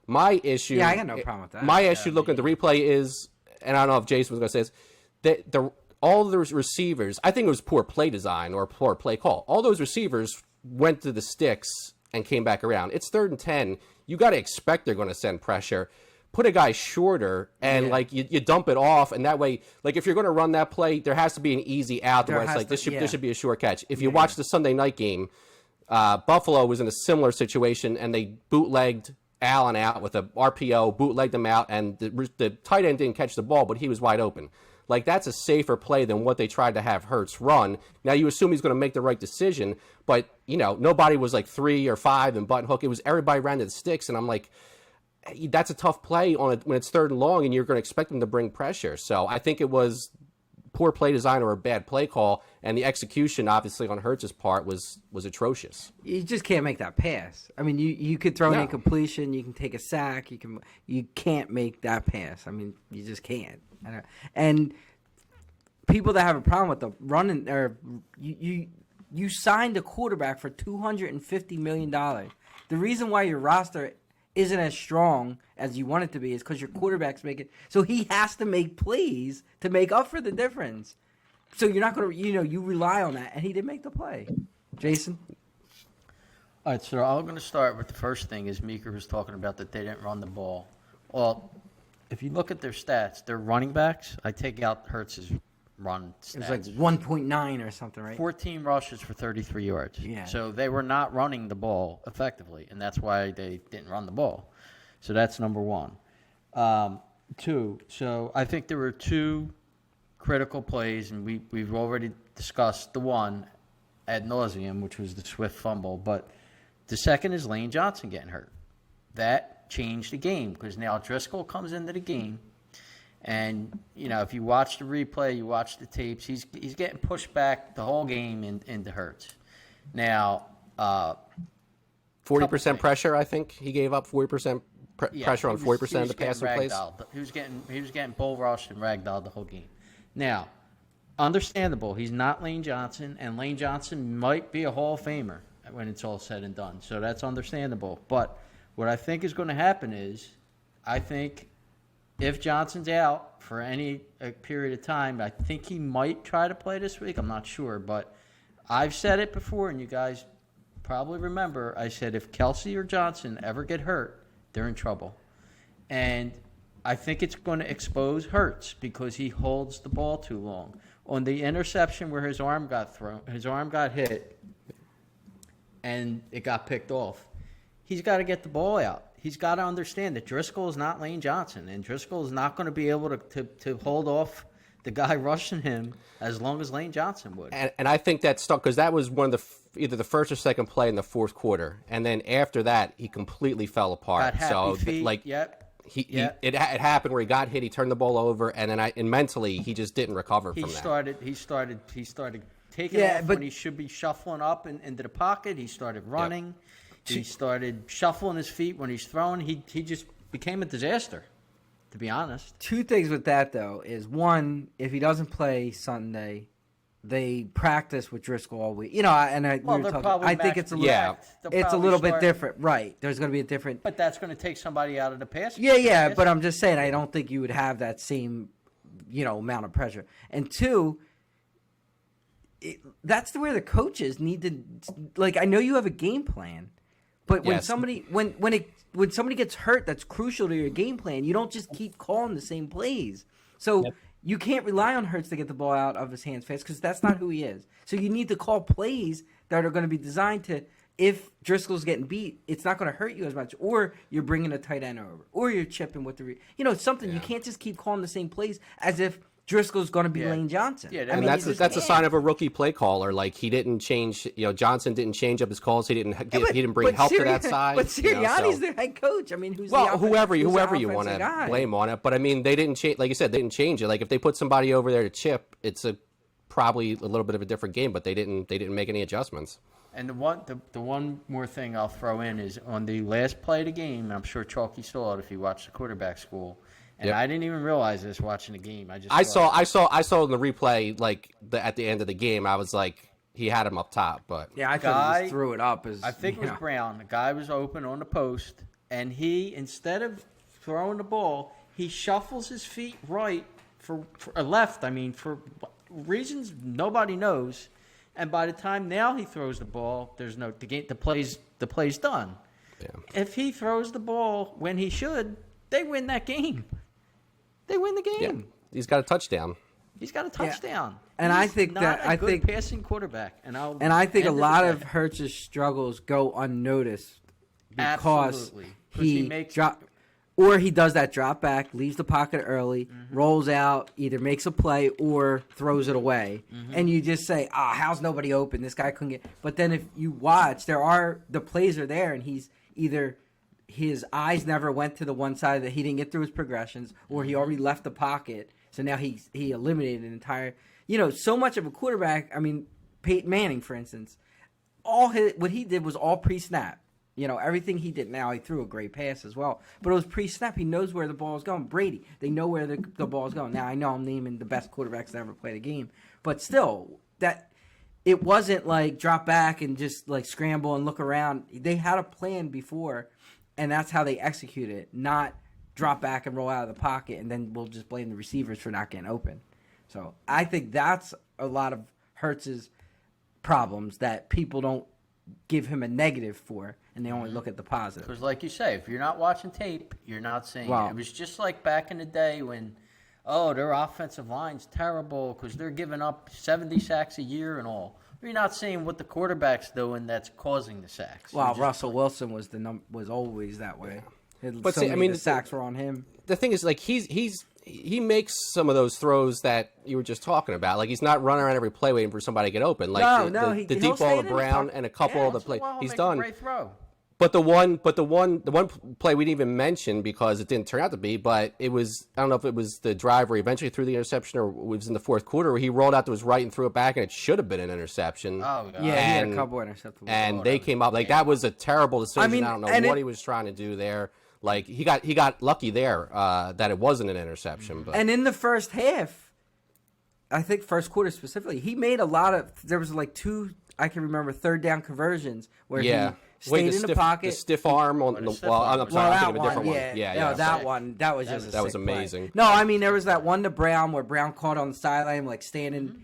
My issue, I got no problem with that. My issue looking at the replay is, and I don't know if Jason was going to say this, that all those receivers, I think it was poor play design or poor play call. All those receivers went to the sticks and came back around. It's 3rd and 10. You got to expect they're going to send pressure. Put a guy shorter and you dump it off, and that way, like if you're going to run that play, there has to be an easy out where it's like this should be a short catch. If you watch the Sunday night game, Buffalo was in a similar situation, and they bootlegged Allen out with a RPO, bootlegged him out, and the tight end didn't catch the ball, but he was wide open. Like, that's a safer play than what they tried to have Hurts run. Now, you assume he's going to make the right decision, but, nobody was like 3 or 5 and button hook. It was everybody ran to the sticks, and I'm like, that's a tough play when it's 3rd and long, and you're going to expect them to bring pressure. So I think it was poor play design or a bad play call, and the execution, obviously, on Hurts' part was atrocious. You just can't make that pass. I mean, you could throw an incompletion, you can take a sack, you can't make that pass. I mean, you just can't. And people that have a problem with the running, or you signed a quarterback for $250 million. The reason why your roster isn't as strong as you want it to be is because your quarterback's making, so he has to make plays to make up for the difference. So you're not going to, you rely on that, and he didn't make the play. Jason? All right, so I'm going to start with the first thing is Meeker was talking about that they didn't run the ball. Well, if you look at their stats, their running backs, I take out Hurts' run stats. It was like 1.9 or something, right? 14 rushes for 33 yards. Yeah. So they were not running the ball effectively, and that's why they didn't run the ball. So that's number one. 2, so I think there were 2 critical plays, and we've already discussed the one ad nauseum, which was the Swift fumble. But the second is Lane Johnson getting hurt. That changed the game because now Driscoll comes into the game. And, if you watch the replay, you watch the tapes, he's getting pushed back the whole game into Hurts. Now, 40% pressure, I think he gave up 40% pressure on 40% of the passing plays. He was getting bull rushed and ragdolled the whole game. Now, understandable, he's not Lane Johnson, and Lane Johnson might be a Hall of Famer when it's all said and done. So that's understandable. But what I think is going to happen is, I think if Johnson's out for any period of time, I think he might try to play this week. I'm not sure, but I've said it before, and you guys probably remember. I said if Kelsey or Johnson ever get hurt, they're in trouble. And I think it's going to expose Hurts because he holds the ball too long. On the interception where his arm got hit, and it got picked off, he's got to get the ball out. He's got to understand that Driscoll is not Lane Johnson, and Driscoll is not going to be able to hold off the guy rushing him as long as Lane Johnson would. And I think that stuck because that was one of either the first or second play in the 4th quarter, and then after that he completely fell apart. It happened where he got hit, he turned the ball over, and then mentally he just didn't recover from that. He started taking off when he should be shuffling up into the pocket. He started running. Yep. He started shuffling his feet when he's throwing. He just became a disaster, to be honest. 2 things with that, though, is one, if he doesn't play Sunday, they practice with Driscoll all week. I think it's a little, it's a little bit different. Right. There's going to be a different. But that's going to take somebody out of the pass. Yeah, but I'm just saying, I don't think you would have that same amount of pressure. And two, that's where the coaches need to, like, I know you have a game plan, but when somebody gets hurt, that's crucial to your game plan. You don't just keep calling the same plays. So you can't rely on Hurts to get the ball out of his hands fast because that's not who he is. So you need to call plays that are going to be designed to, if Driscoll's getting beat, it's not going to hurt you as much, or you're bringing a tight end over, or you're chipping with the it's something. You can't just keep calling the same plays as if Driscoll's going to be Lane Johnson. Yeah, I mean, that's a sign of a rookie play caller. Like, he didn't change. Johnson didn't change up his calls. He didn't bring help to that side. But Sirianni's their head coach. I mean, whoever you want to blame on it. But I mean, they didn't change. Like you said, they didn't change it. Like, if they put somebody over there to chip, it's probably a little bit of a different game. But they didn't make any adjustments. And the one more thing I'll throw in is on the last play of the game. I'm sure Chalky saw it if you watched the quarterback school. And I didn't even realize this watching the game. I saw in the replay, like, at the end of the game. I was like, he had him up top, but I thought he just threw it up. I think it was Brown. The guy was open on the post, and he, instead of throwing the ball, he shuffles his feet right for left. I mean, for reasons nobody knows. And by the time now he throws the ball, the play's done. Yeah. If he throws the ball when he should, they win that game. They win the game. Yeah. He's got a touchdown. Yeah. And I think I think passing quarterback. And I think a lot of Hurts' struggles go unnoticed because he does that drop back, leaves the pocket early, rolls out, either makes a play or throws it away. And you just say, how's nobody open? This guy couldn't get. But then if you watch, the plays are there, and he's either his eyes never went to the one side that he didn't get through his progressions, or he already left the pocket. So now he eliminated an entire, so much of a quarterback. I mean, Peyton Manning, for instance, what he did was all pre-snap. Everything he did. Now he threw a great pass as well, but it was pre-snap. He knows where the ball is going. Brady, they know where the ball is going. Now I know I'm naming the best quarterbacks that ever played a game, but still, that it wasn't like drop back and just like scramble and look around. They had a plan before. And that's how they execute it, not drop back and roll out of the pocket, and then we'll just blame the receivers for not getting open. So I think that's a lot of Hurts' problems that people don't give him a negative for, and they only look at the positive. Because like you say, if you're not watching tape, you're not seeing it. It was just like back in the day when, their offensive line's terrible because they're giving up 70 sacks a year and all. You're not seeing what the quarterback's doing that's causing the sacks. Well, Russell Wilson was always that way. But the sacks were on him. The thing is, like, he makes some of those throws that you were just talking about. Like, he's not running around every play waiting for somebody to get open. Like the deep ball to Brown and a couple of the plays he's done. Great throw. But the one play we didn't even mention because it didn't turn out to be, but it was, I don't know if it was the drive where he eventually threw the interception or it was in the fourth quarter where he rolled out to his right and threw it back and it should have been an interception. Oh, God. Yeah, he had a couple interceptions. And they came up, like, that was a terrible decision. I don't know what he was trying to do there. Like, he got lucky there that it wasn't an interception. But. And in the first half, I think first quarter specifically, he made there was like two, I can remember, third down conversions where he stayed in the pocket. The stiff arm on the wall. I'm sorry, I'm thinking of a different one. Yeah, that one. That was just that was amazing. Play. No, I mean, there was that one to Brown where Brown caught on the sideline, like standing,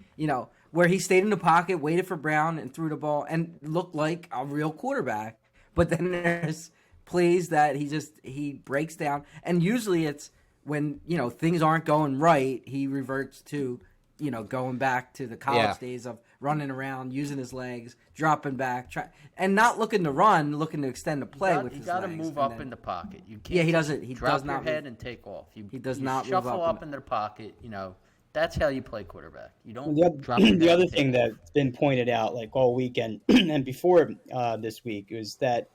where he stayed in the pocket, waited for Brown, and threw the ball, and looked like a real quarterback. But then there's plays that he breaks down, and usually it's when things aren't going right, he reverts to going back to the college days of running around, using his legs, dropping back, and not looking to run, looking to extend the play with his legs. You got to move up in the pocket. You can't. Yeah, he doesn't. He drop does not your head and take off. He does not shuffle move up into the pocket. That's how you play quarterback. You don't drop the other thing that's been pointed out like all weekend and before this week is that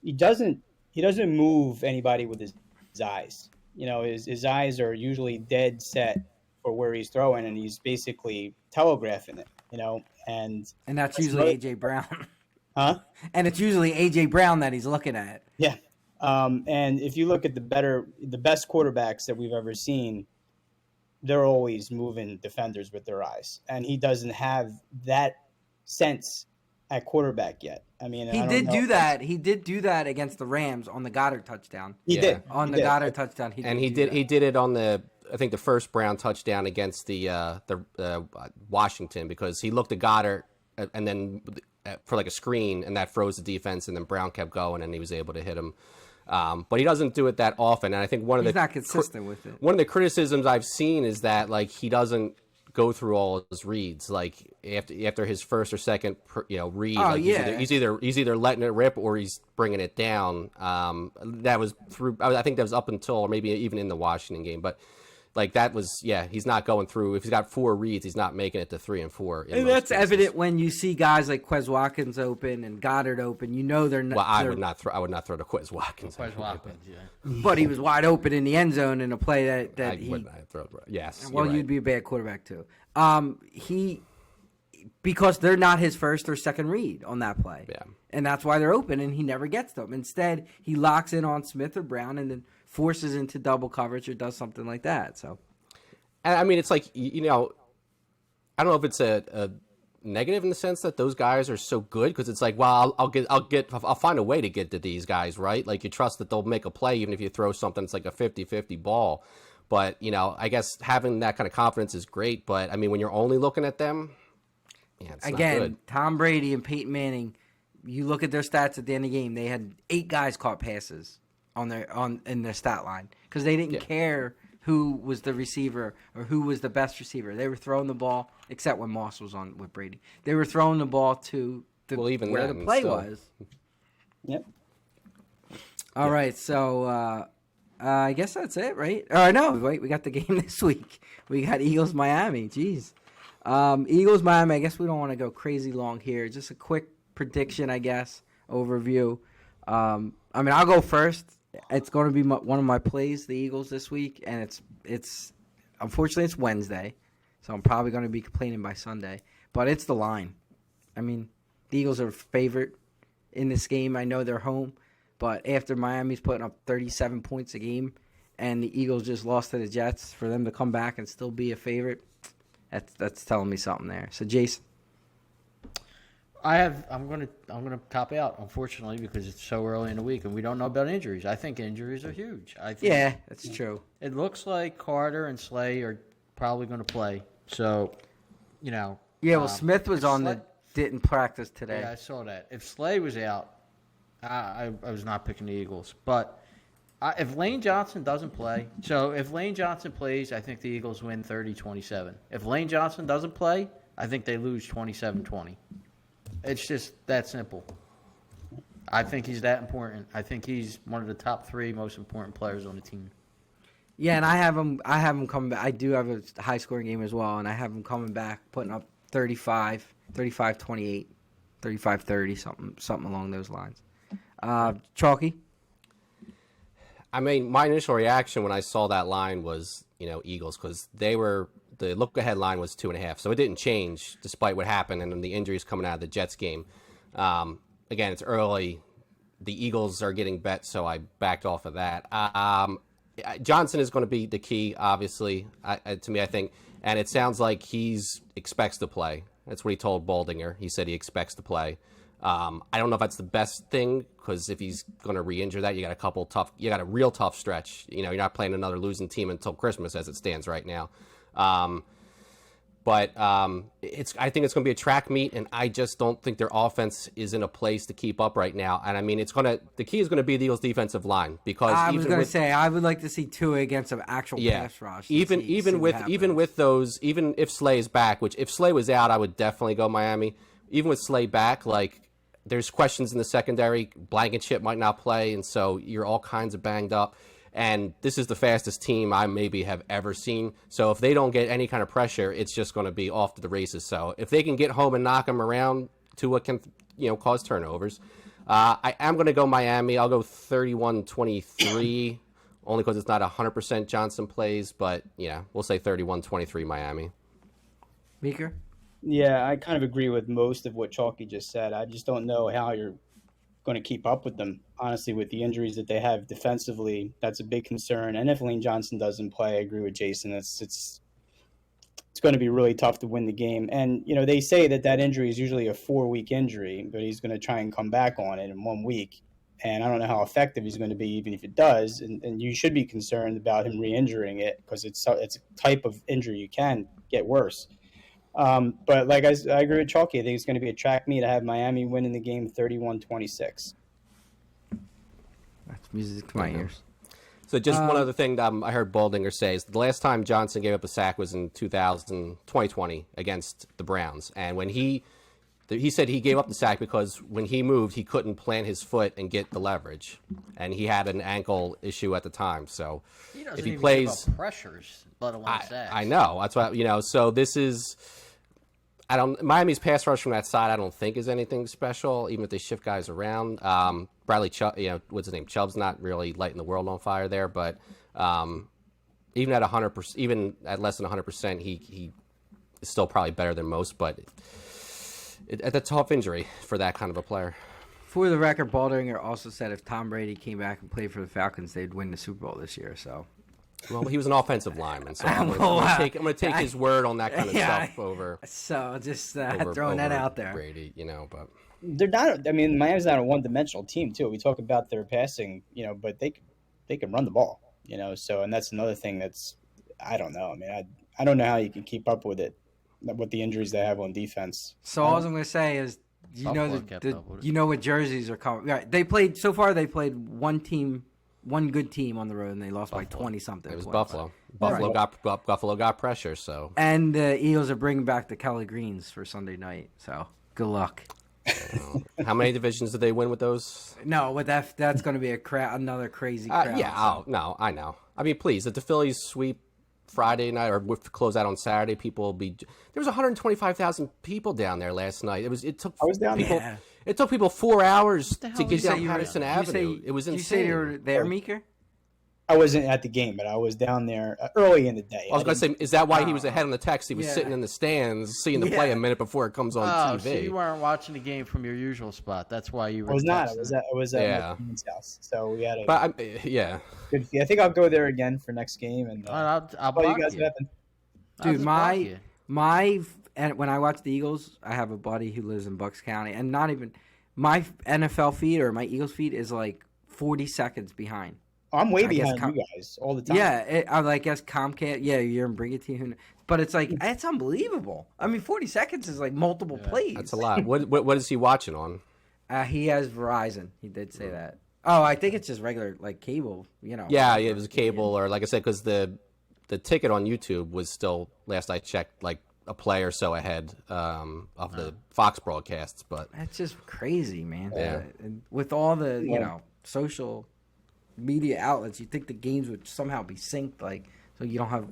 he doesn't move anybody with his eyes. His eyes are usually dead set for where he's throwing, and he's basically telegraphing it. And that's usually AJ Brown. Huh? And it's usually AJ Brown that he's looking at. Yeah. And if you look at the best quarterbacks that we've ever seen, they're always moving defenders with their eyes, and he doesn't have that sense at quarterback yet. I mean, he did do that. He did do that against the Rams on the Goddard touchdown. He did on the Goddard touchdown. He did it on the I think the first Brown touchdown against the Washington, because he looked at Goddard and then for like a screen, and that froze the defense, and then Brown kept going, and he was able to hit him. But he doesn't do it that often, and I think he's not consistent with it. One of the criticisms I've seen is that like he doesn't go through all his reads. Like after his first or second read, he's either letting it rip or he's bringing it down. That was through. I think that was up until, or maybe even in the Washington game, but. Like that was, he's not going through. If he's got 4 reads, he's not making it to 3 and 4. And that's evident when you see guys like Quez Watkins open and Goddard open. You know they're not. Well, I would not throw to Quez Watkins. But he was wide open in the end zone in a play that he would not throw. Yes. Well, you'd be a bad quarterback too. Because they're not his first or second read on that play. Yeah. And that's why they're open, and he never gets them. Instead, he locks in on Smith or Brown and then forces into double coverage or does something like that. So, I mean, it's like, I don't know if it's a negative in the sense that those guys are so good, because it's like, well, I'll find a way to get to these guys, right? Like you trust that they'll make a play even if you throw something that's like a 50-50 ball. But, I guess having that kind of confidence is great. But I mean, when you're only looking at them, it's again, not good. Tom Brady and Peyton Manning, you look at their stats at the end of the game, they had 8 guys caught passes in their stat line because they didn't care who was the receiver or who was the best receiver. They were throwing the ball, except when Moss was on with Brady. They were throwing the ball to where the play was. Yep. All right, so I guess that's it, right? No, wait, we got the game this week. We got Eagles-Miami. Jeez. Eagles-Miami, I guess we don't want to go crazy long here. Just a quick prediction, I guess, overview. I'll go first. It's going to be one of my plays, the Eagles this week, and it's unfortunately it's Wednesday, so I'm probably going to be complaining by Sunday. But it's the line. I mean, the Eagles are favorite in this game. I know they're home, but after Miami's putting up 37 points a game, and the Eagles just lost to the Jets, for them to come back and still be a favorite, that's telling me something there. So, Jason. I'm gonna top out, unfortunately, because it's so early in the week and we don't know about injuries. I think injuries are huge. Yeah, that's true. It looks like Carter and Slay are probably going to play. So, Yeah, well, Smith was didn't practice today. Yeah, I saw that. If Slay was out, I was not picking the Eagles. But if Lane Johnson doesn't play, so if Lane Johnson plays, I think the Eagles win 30-27. If Lane Johnson doesn't play, I think they lose 27-20. It's just that simple. I think he's that important. I think he's one of the top 3 most important players on the team. Yeah, and I have him coming back. I do have a high-scoring game as well, and I have him coming back, putting up 35-28, 35-30, something along those lines. Chalky? I mean, my initial reaction when I saw that line was, Eagles, because the look-ahead line was 2.5, so it didn't change despite what happened and then the injuries coming out of the Jets game. Again, it's early. The Eagles are getting bet, so I backed off of that. Johnson is going to be the key, obviously, to me, I think, and it sounds like he expects to play. That's what he told Baldinger. He said he expects to play. I don't know if that's the best thing, because if he's going to re-injure that, you got a real tough stretch. You're not playing another losing team until Christmas as it stands right now. But I think it's going to be a track meet, and I just don't think their offense is in a place to keep up right now. And I mean, the key is going to be the Eagles' defensive line, because I was going to say I would like to see Tua against an actual pass rush. Even if Slay is back, which if Slay was out, I would definitely go Miami. Even with Slay back, there's questions in the secondary. Blankenship might not play, and so you're all kinds of banged up. And this is the fastest team I maybe have ever seen. So if they don't get any kind of pressure, it's just going to be off to the races. So if they can get home and knock them around, Tua can, cause turnovers. I am going to go Miami. I'll go 31-23, only because it's not 100% Johnson plays. But, we'll say 31-23 Miami. Meeker? Yeah, I kind of agree with most of what Chalky just said. I just don't know how you're going to keep up with them, honestly, with the injuries that they have defensively. That's a big concern. And if Lane Johnson doesn't play, I agree with Jason. It's going to be really tough to win the game. And, they say that injury is usually a 4-week injury, but he's going to try and come back on it in 1 week. And I don't know how effective he's going to be, even if it does. And you should be concerned about him re-injuring it because it's a type of injury you can get worse. But like I agree with Chalky. I think it's going to be a track meet. I have Miami winning the game 31-26. That's music to my ears. So just one other thing I heard Baldinger say is the last time Johnson gave up a sack was in 2020 against the Browns. And when he said he gave up the sack because when he moved, he couldn't plant his foot and get the leverage. And he had an ankle issue at the time. So if he plays give up pressures, let alone sacks. I know. That's why, so this is Miami's pass rush from that side I don't think is anything special, even if they shift guys around. Bradley Chubb, what's his name? Chubb's not really lighting the world on fire there, but even at 100%, even at less than 100%, he is still probably better than most. But it's a tough injury for that kind of a player. For the record, Baldinger also said if Tom Brady came back and played for the Falcons, they'd win the Super Bowl this year. So, well, he was an offensive lineman, so I'm going to take his word on that kind of stuff over. So just throwing that out there, Brady, but. They're not. I mean, Miami's not a one-dimensional team too. We talk about their passing, but they can run the ball, So, and that's another thing that's I don't know. I mean, I don't know how you can keep up with it, with the injuries they have on defense. So all I'm going to say is, what jerseys are coming. Right, they played so far. They played one good team on the road, and they lost by 20 something. It was 25. Buffalo. Buffalo got pressure. So, and the Eagles are bringing back the Kelly Greens for Sunday night. So good luck. How many divisions did they win with those? No, but that's going to be another crazy crowd. No, I know. I mean, please, if the Phillies sweep Friday night or close out on Saturday, people will be. There was 125,000 people down there last night. It took people 4 hours to get down Patterson Avenue. It was insane. You say you were there, Meeker? I wasn't at the game, but I was down there early in the day. I was going to say, is that why he was ahead on the text? He was sitting in the stands, seeing the play a minute before it comes on TV. So you weren't watching the game from your usual spot. That's why you were. I was not. I was at my friend's house, so we had a. Good fee. I think I'll go there again for next game, and I'll block you guys you. happen. Dude, and when I watch the Eagles, I have a buddy who lives in Bucks County, and not even my NFL feed or my Eagles feed is like 40 seconds behind. I'm way behind you guys all the time. Yeah, I guess Comcast. Yeah, you're in Brigantine, but it's like it's unbelievable. I mean, 40 seconds is like multiple plays. That's a lot. What is he watching on? He has Verizon. He did say that. Oh, I think it's just regular like cable. Yeah, it was cable, or like I said, because the ticket on YouTube was still, last I checked, like a play or so ahead of the Fox broadcasts. But that's just crazy, man. Yeah. And with all the social media outlets, you think the games would somehow be synced, like so you don't have.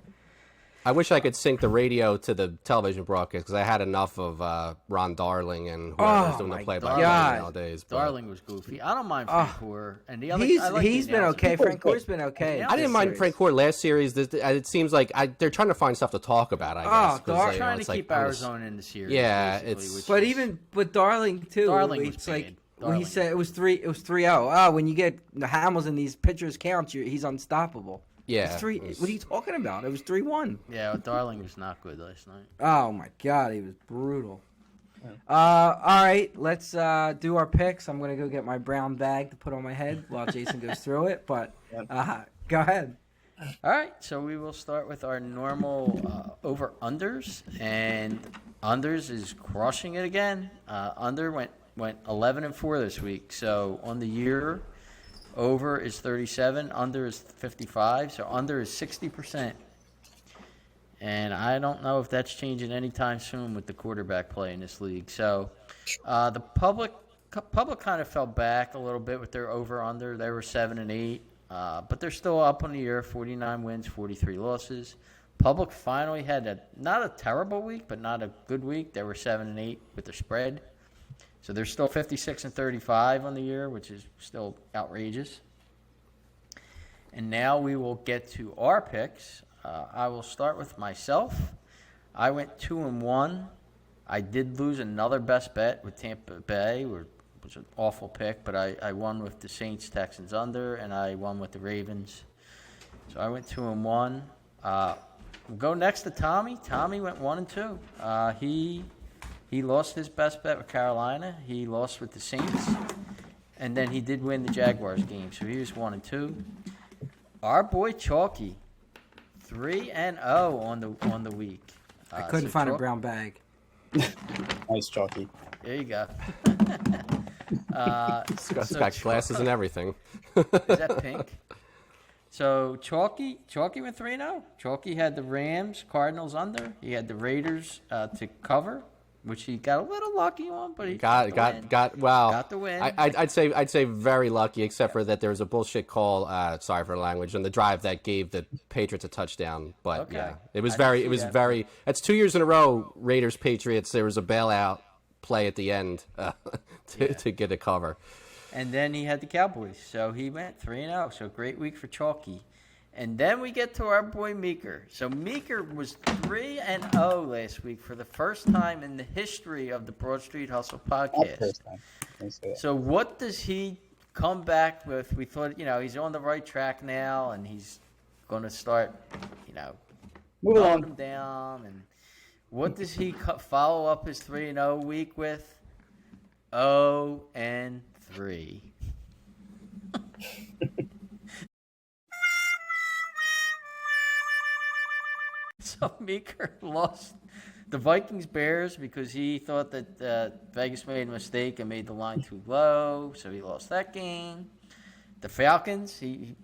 I wish I could sync the radio to the television broadcast because I had enough of Ron Darling and whoever's doing the play-by-play nowadays. But Darling was goofy. I don't mind Frank Gore, and the other. He's been okay. Frank Gore's been okay. I didn't mind Frank Gore last series. It seems like they're trying to find stuff to talk about. I guess they're trying to keep Arizona in the series. Yeah, even with Darling too. Darling was it's bad. like. Well, he said it was 3-0. Oh, when you get the Hamels and these pitchers count, he's unstoppable. Yeah. What are you talking about? It was 3-1. Yeah, Darling was not good last night. Oh my God, he was brutal. All right, let's do our picks. I'm gonna go get my brown bag to put on my head while Jason goes through it. But go ahead. All right, so we will start with our normal over-unders, and unders is crushing it again. Under went 11-4 this week. So on the year, over is 37, under is 55. So under is 60%. And I don't know if that's changing anytime soon with the quarterback play in this league. So the public kind of fell back a little bit with their over/under. They were 7-8, but they're still up on the year. 49 wins, 43 losses. Public finally had not a terrible week, but not a good week. They were 7-8 with the spread. So they're still 56-35 on the year, which is still outrageous. And now we will get to our picks. I will start with myself. I went 2-1. I did lose another best bet with Tampa Bay, which was an awful pick, but I won with the Saints, Texans under, and I won with the Ravens. So I went 2-1. We'll go next to Tommy. Tommy went 1-2. He lost his best bet with Carolina. He lost with the Saints. And then he did win the Jaguars game, so he was 1-2. Our boy Chalky, 3-0 on the week. I couldn't find a brown bag. Nice, Chalky. There you go. It's got glasses and everything. Is that pink? So Chalky went 3-0. Chalky had the Rams, Cardinals under. He had the Raiders to cover, which he got a little lucky on, but he got the win. I'd say very lucky, except for that there was a bullshit call. Sorry for the language, on the drive that gave the Patriots a touchdown. But Okay. yeah, it was very. That's 2 years in a row. Raiders Patriots. There was a bailout play at the end to get a cover. And then he had the Cowboys, so he went 3-0. So great week for Chalky. And then we get to our boy Meeker. So Meeker was 3-0 last week for the first time in the history of the Broad Street Hustle podcast. First time. Let me say that. So what does he come back with? We thought, he's on the right track now, and he's going to start, Move knocking along. him down. And what does he follow up his 3-0 week with? 0-3. So Meeker lost the Vikings-Bears because he thought that Vegas made a mistake and made the line too low, so he lost that game. The Falcons, he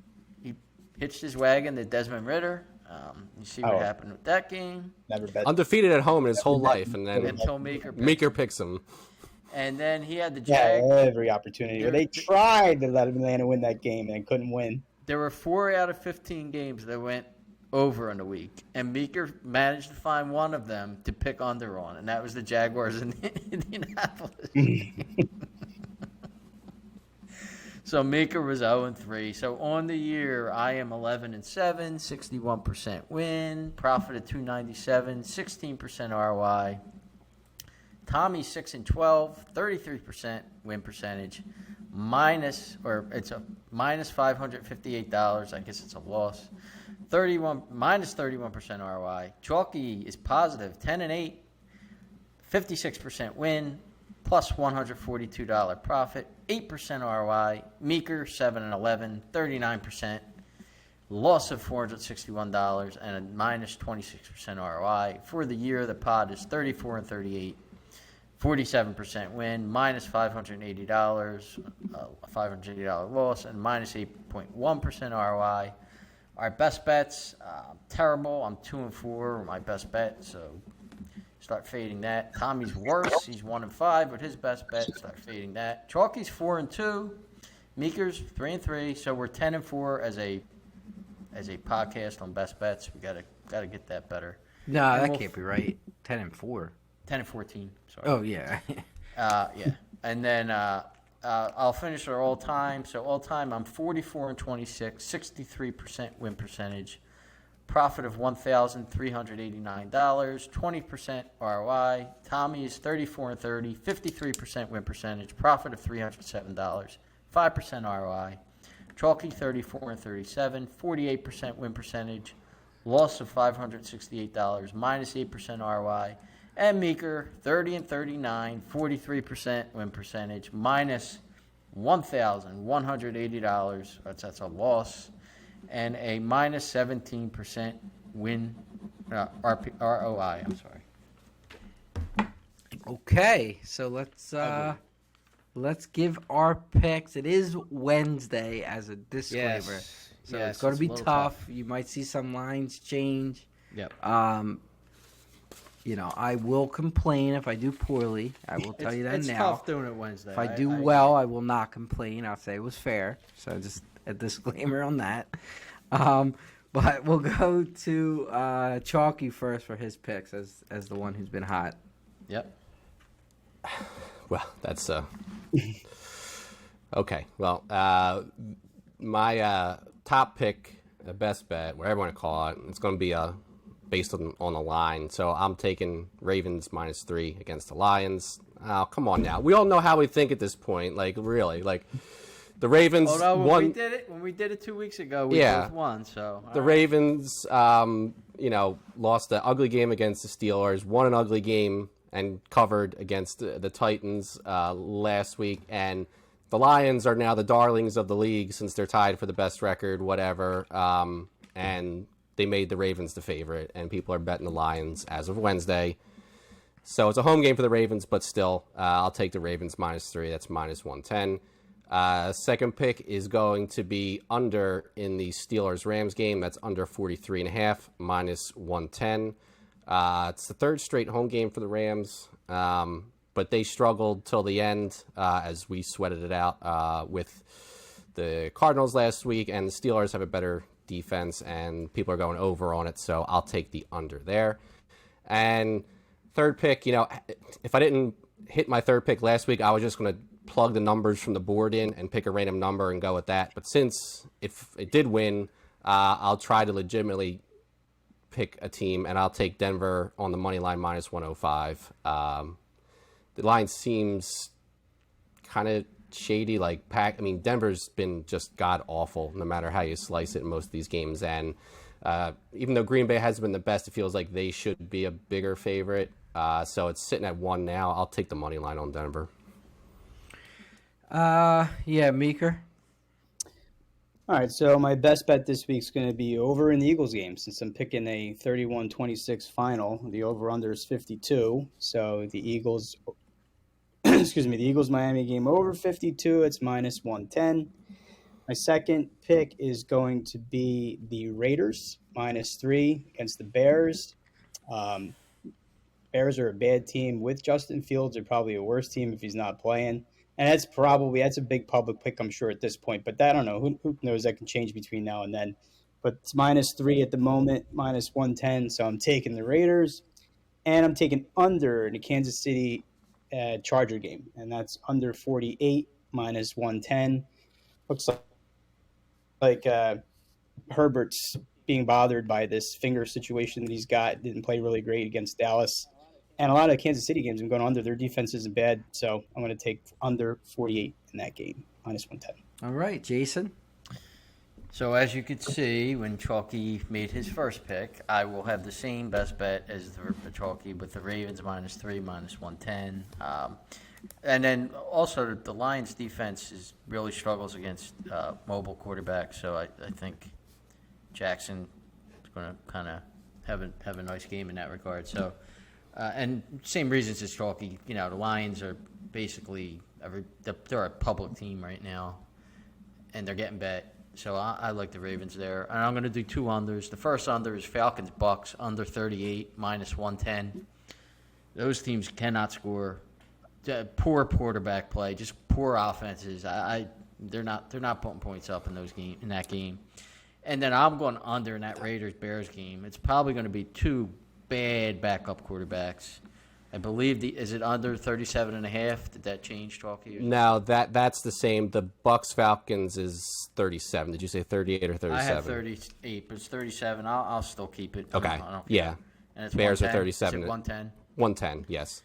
hitched his wagon to Desmond Ritter. You see what happened with that game. Never bet. Undefeated at home in his whole life, and then Until Meeker picks him. And then he had the Yeah, Jag. every opportunity. They tried to let Atlanta win that game and couldn't win. There were 4 out of 15 games that went over in a week, and Meeker managed to find one of them to pick under on, and that was the Jaguars in Indianapolis. So Meeker was 0-3. So on the year, I am 11-7, 61% win, profit of $297, 16% ROI. Tommy 6-12, 33% win percentage, minus $558. I guess it's a loss. Minus 31% ROI. Chalky is positive 10-8, 56% win, plus $142 profit, 8% ROI. Meeker 7-11, 39%, loss of $461, and a minus 26% ROI. For the year, the pod is 34-38. 47% win, minus $580, $580 loss, and minus 8.1% ROI. Our best bets, terrible. I'm 2-4, my best bet, so start fading that. Tommy's worse. He's 1-5, but his best bet, start fading that. Chalky's 4-2, Meeker's 3-3, so we're 10-4 as a podcast on best bets. We gotta get that better. No, that can't be right. 10-4. 10-14. Sorry. Oh yeah. Yeah. And then I'll finish our all-time. So all-time, I'm 44-26, 63% win percentage, profit of $1,389, 20% ROI. Tommy is 34-30, 53% win percentage, profit of $307, 5% ROI. Chalky 34-37, 48% win percentage, loss of $568, minus 8% ROI. And Meeker, 30-39, 43% win percentage, minus $1,180. That's a loss, and a minus 17% win ROI. I'm sorry. Okay, so let's give our picks. It is Wednesday as a disclaimer, so it's going to be tough. You might see some lines change. Yep. I will complain if I do poorly. I will tell you that it's now. It's tough doing it Wednesday. If I do well, I will not complain. I'll say it was fair. So just a disclaimer on that. But we'll go to Chalky first for his picks as the one who's been hot. Yep. Well, that's okay. Well, my top pick, the best bet, whatever you want to call it, it's going to be based on a line. So I'm taking Ravens -3 against the Lions. Oh, come on now. We all know how we think at this point. Like, really. Like, the Ravens when won. When we did it 2 weeks ago, we both won. So the Ravens, lost an ugly game against the Steelers, won an ugly game and covered against the Titans last week. And the Lions are now the darlings of the league since they're tied for the best record, whatever. And they made the Ravens the favorite, and people are betting the Lions as of Wednesday. So it's a home game for the Ravens, but still, I'll take the Ravens -3. That's -110. Second pick is going to be under in the Steelers-Rams game. That's under 43.5, -110. It's the third straight home game for the Rams, but they struggled till the end as we sweated it out with the Cardinals last week, and the Steelers have a better defense, and people are going over on it, so I'll take the under there. And third pick, if I didn't hit my third pick last week, I was just going to plug the numbers from the board in and pick a random number and go with that. But since if it did win, I'll try to legitimately pick a team, and I'll take Denver on the money line -105. The line seems kind of shady, Denver's been just god-awful no matter how you slice it in most of these games. And even though Green Bay hasn't been the best, it feels like they should be a bigger favorite. So it's sitting at 1 now. I'll take the money line on Denver. Yeah, Meeker. All right, so my best bet this week is going to be over in the Eagles game since I'm picking a 31-26 final. The over-under is 52, so the Eagles, the Eagles-Miami game over 52, it's -110. My second pick is going to be the Raiders, -3 against the Bears. Bears are a bad team with Justin Fields. They're probably a worse team if he's not playing. And that's a big public pick, I'm sure, at this point. But I don't know. Who knows? That can change between now and then. But it's -3 at the moment, -110. So I'm taking the Raiders. And I'm taking under in the Kansas City Charger game. And that's under 48, -110. Looks like Herbert's being bothered by this finger situation that he's got. Didn't play really great against Dallas. And a lot of Kansas City games have gone under. Their defense isn't bad, so I'm going to take under 48 in that game, -110. All right, Jason. So as you could see, when Chalky made his first pick, I will have the same best bet as the Chalky with the Ravens -3, -110. And then also the Lions defense really struggles against mobile quarterbacks, so I think Jackson is going to kind of have a nice game in that regard. So. And same reasons as Chalky. The Lions are basically they're a public team right now, and they're getting bet. So I like the Ravens there. And I'm going to do 2 unders. The first under is Falcons-Bucks, under 38, -110. Those teams cannot score. Poor quarterback play, just poor offenses. They're not putting points up in that game. And then I'm going under in that Raiders-Bears game. It's probably going to be 2 bad backup quarterbacks. I believe is it under 37.5? Did that change, Chalky? No, that's the same. The Bucks Falcons is 37. Did you say 38 or 37? I have 38, but it's 37. I'll still keep it. Okay. I don't yeah. And it's Bears 110. are 37. Is it 110? 110. Yes.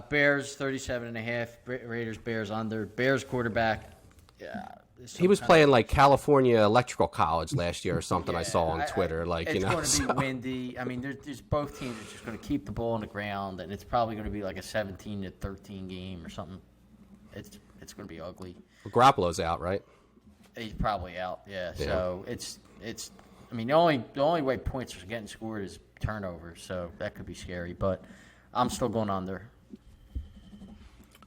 Bears 37.5. Raiders Bears under. Bears quarterback. Yeah. He was playing like California Electrical College last year or something. I saw on Twitter. It's going to be windy. I mean, there's both teams are just going to keep the ball on the ground, and it's probably going to be like a 17-13 game or something. It's going to be ugly. Well, Garoppolo's out, right? He's probably out. Yeah. So it's. I mean, the only way points are getting scored is turnovers, so that could be scary. But I'm still going under.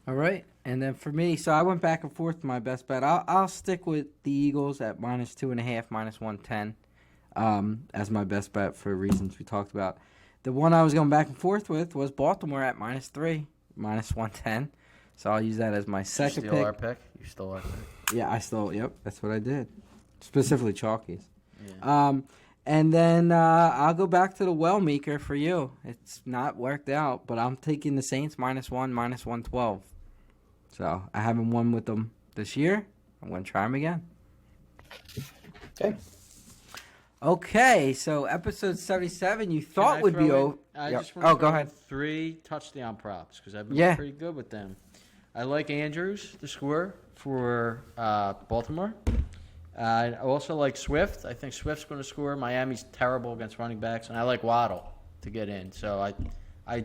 All right. And then for me, so I went back and forth with my best bet. I'll stick with the Eagles at -2.5, -110 as my best bet for reasons we talked about. The one I was going back and forth with was Baltimore at -3, -110. So I'll use that as my second pick. Our pick? You stole our pick? Yeah, yep, that's what I did. Specifically Chalkies. Yeah. And then I'll go back to the Maker for you. It's not worked out, but I'm taking the Saints -1, -112. So I haven't won with them this year. I'm going to try them again. Okay. Okay, so episode 77 you thought would be over. I Yep. just want to go ahead. 3 touchdown props because I've been pretty good with them. I like Andrews to score for Baltimore. I also like Swift. I think Swift's going to score. Miami's terrible against running backs, and I like Waddle to get in. So I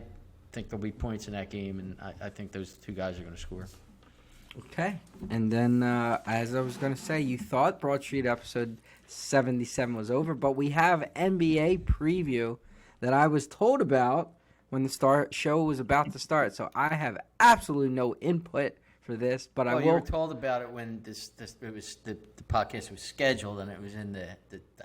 think there'll be points in that game, and I think those 2 guys are going to score. Okay. And then, as I was going to say, you thought Broad Street episode 77 was over, but we have NBA preview that I was told about when the show was about to start. So I have absolutely no input for this, but I will. You were told about it when it was the podcast was scheduled and it was in the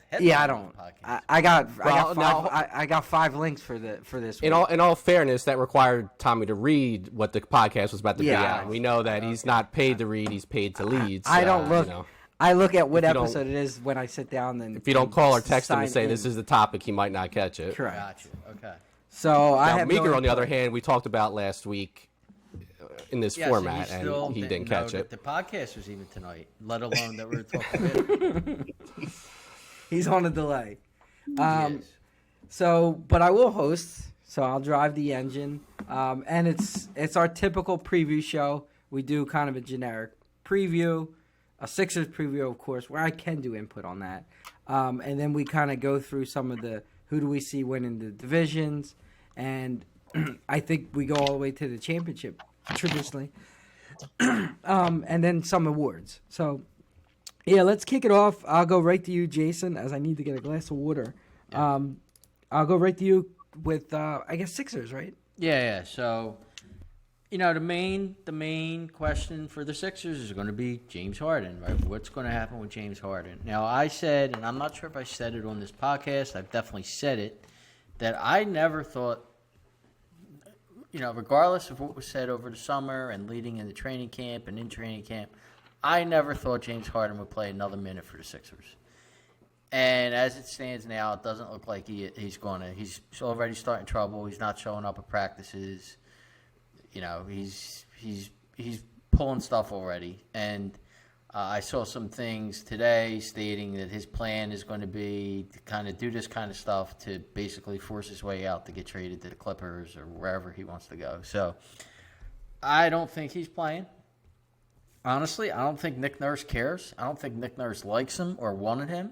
headline. Yeah, I of don't. the podcast. I got 5 links for this. In all fairness, that required Tommy to read what the podcast was about to be Yeah. on. We know that he's not paid to read; he's paid to lead. I don't look. You know, I look at what If you don't- episode it is when I sit down. And if you don't call or text him sign and say in. this is the topic, he might not catch it. Correct. Gotcha. Okay. So I Now, have Meager, no on the other input. hand, we talked about last week in this Yeah, format, so still and he didn't know catch that it. The podcast was even tonight, let alone that we were talking about. He's on a delay. Yes. So, but I will host. So I'll drive the engine, and it's our typical preview show. We do kind of a generic preview, a Sixers preview, of course, where I can do input on that, and then we kind of go through some of the who do we see winning the divisions, and I think we go all the way to the championship traditionally, and then some awards. So, yeah, let's kick it off. I'll go right to you, Jason, as I need to get a glass of water. I'll go right to you with, I guess, Sixers, right? Yeah. So, the main question for the Sixers is going to be James Harden, right? What's going to happen with James Harden? Now, I said, and I'm not sure if I said it on this podcast, I've definitely said it, that I never thought, regardless of what was said over the summer and leading into training camp and in training camp, I never thought James Harden would play another minute for the Sixers. And as it stands now, it doesn't look like he's going to. He's already starting trouble. He's not showing up at practices. He's pulling stuff already. And I saw some things today stating that his plan is going to be to kind of do this kind of stuff to basically force his way out to get traded to the Clippers or wherever he wants to go. So I don't think he's playing. Honestly, I don't think Nick Nurse cares. I don't think Nick Nurse likes him or wanted him.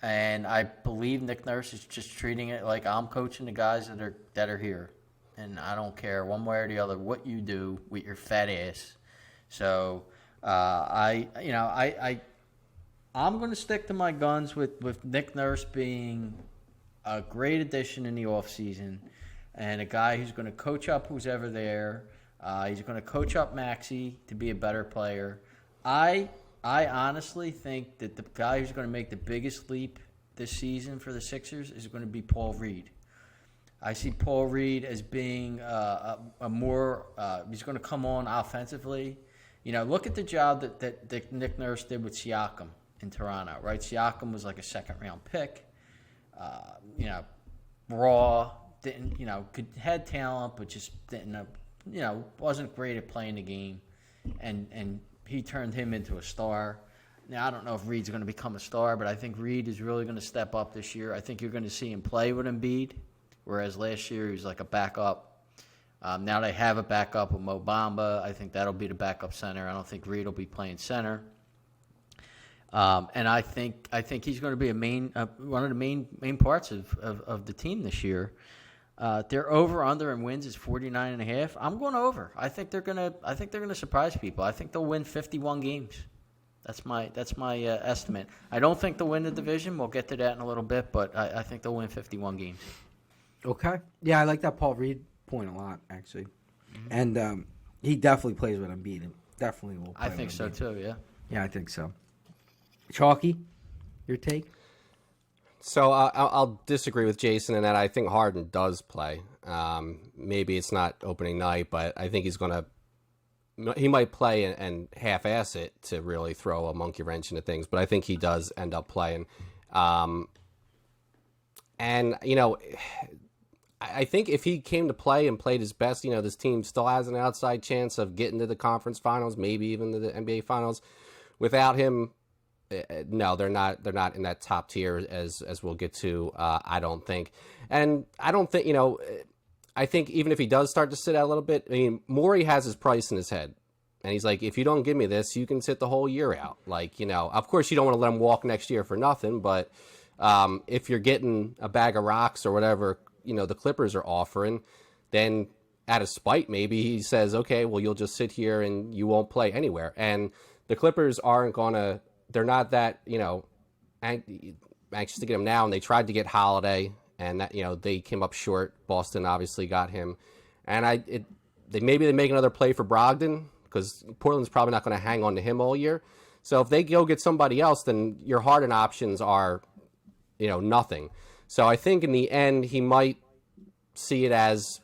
And I believe Nick Nurse is just treating it like I'm coaching the guys that are here. And I don't care one way or the other what you do with your fat ass. So I'm going to stick to my guns with Nick Nurse being a great addition in the offseason and a guy who's going to coach up who's ever there. He's going to coach up Maxey to be a better player. I honestly think that the guy who's going to make the biggest leap this season for the Sixers is going to be Paul Reed. I see Paul Reed as being he's going to come on offensively. Look at the job that Nick Nurse did with Siakam in Toronto, right? Siakam was like a second-round pick. Raw, had talent, but just didn't, wasn't great at playing the game. And he turned him into a star. Now, I don't know if Reed's going to become a star, but I think Reed is really going to step up this year. I think you're going to see him play with Embiid, whereas last year he was like a backup. Now they have a backup with Mo Bamba. I think that'll be the backup center. I don't think Reed will be playing center. And I think he's going to be one of the main parts of the team this year. Their over/under in wins is 49.5. I'm going over. I think they're gonna surprise people. I think they'll win 51 games. That's my estimate. I don't think they'll win the division. We'll get to that in a little bit, but I think they'll win 51 games. Okay. Yeah, I like that Paul Reed point a lot, actually. Mm-hmm. And he definitely plays with Embiid. Definitely will play I think so too. Yeah. Yeah, I think so. Chalky, your take? So I'll disagree with Jason in that I think Harden does play. Maybe it's not opening night, but I think he might play and half-ass it to really throw a monkey wrench into things, but I think he does end up playing. And, I think if he came to play and played his best, this team still has an outside chance of getting to the conference finals, maybe even to the NBA finals. Without him, no, they're not in that top tier as we'll get to, I don't think. And I don't think, I think even if he does start to sit out a little bit, Morey has his price in his head. And he's like, if you don't give me this, you can sit the whole year out. Like, of course you don't want to let him walk next year for nothing, but if you're getting a bag of rocks or whatever, the Clippers are offering, then out of spite, maybe he says, okay, well, you'll just sit here and you won't play anywhere. And the Clippers aren't going to, they're not that, anxious to get him now. And they tried to get Holiday, and that, they came up short. Boston obviously got him. And maybe they make another play for Brogdon, because Portland's probably not going to hang on to him all year. So if they go get somebody else, then your Harden options are, nothing. So I think in the end, he might see it as,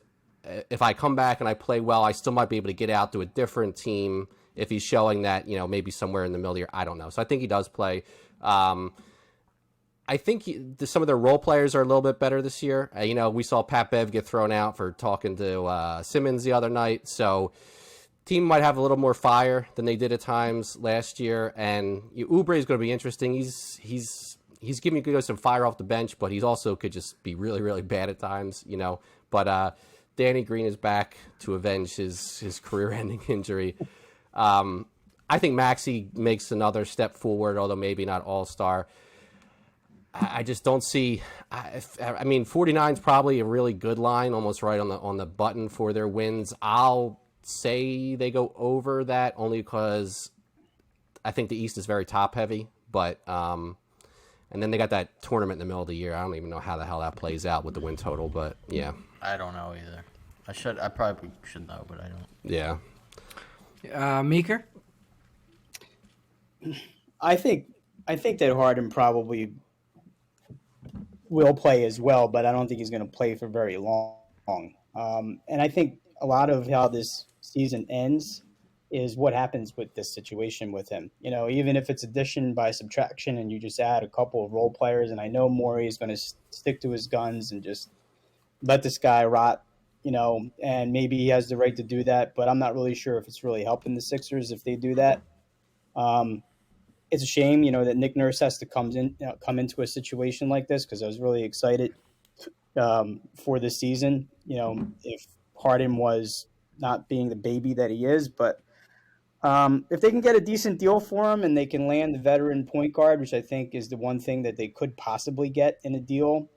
if I come back and I play well, I still might be able to get out to a different team if he's showing that, maybe somewhere in the middle of the year. I don't know. So I think he does play. I think some of their role players are a little bit better this year. We saw Pat Bev get thrown out for talking to Simmons the other night. So team might have a little more fire than they did at times last year. And Oubre is going to be interesting. He's giving you some fire off the bench, but he's also could just be really, really bad at times, But Danny Green is back to avenge his career-ending injury. I think Maxey makes another step forward, although maybe not all-star. I just don't see. 49 is probably a really good line, almost right on the button for their wins. I'll say they go over that only because I think the East is very top-heavy, but. And then they got that tournament in the middle of the year. I don't even know how the hell that plays out with the win total, but yeah. I don't know either. I probably should know, but I don't. Yeah. Meeker? I think that Harden probably will play as well, but I don't think he's going to play for very long. And I think a lot of how this season ends is what happens with this situation with him. Even if it's addition by subtraction and you just add a couple of role players, and I know Morey is going to stick to his guns and just let this guy rot, and maybe he has the right to do that, but I'm not really sure if it's really helping the Sixers if they do that. It's a shame, that Nick Nurse has to come into a situation like this, because I was really excited for this season, if Harden was not being the baby that he is, but if they can get a decent deal for him and they can land the veteran point guard, which I think is the one thing that they could possibly get in a deal,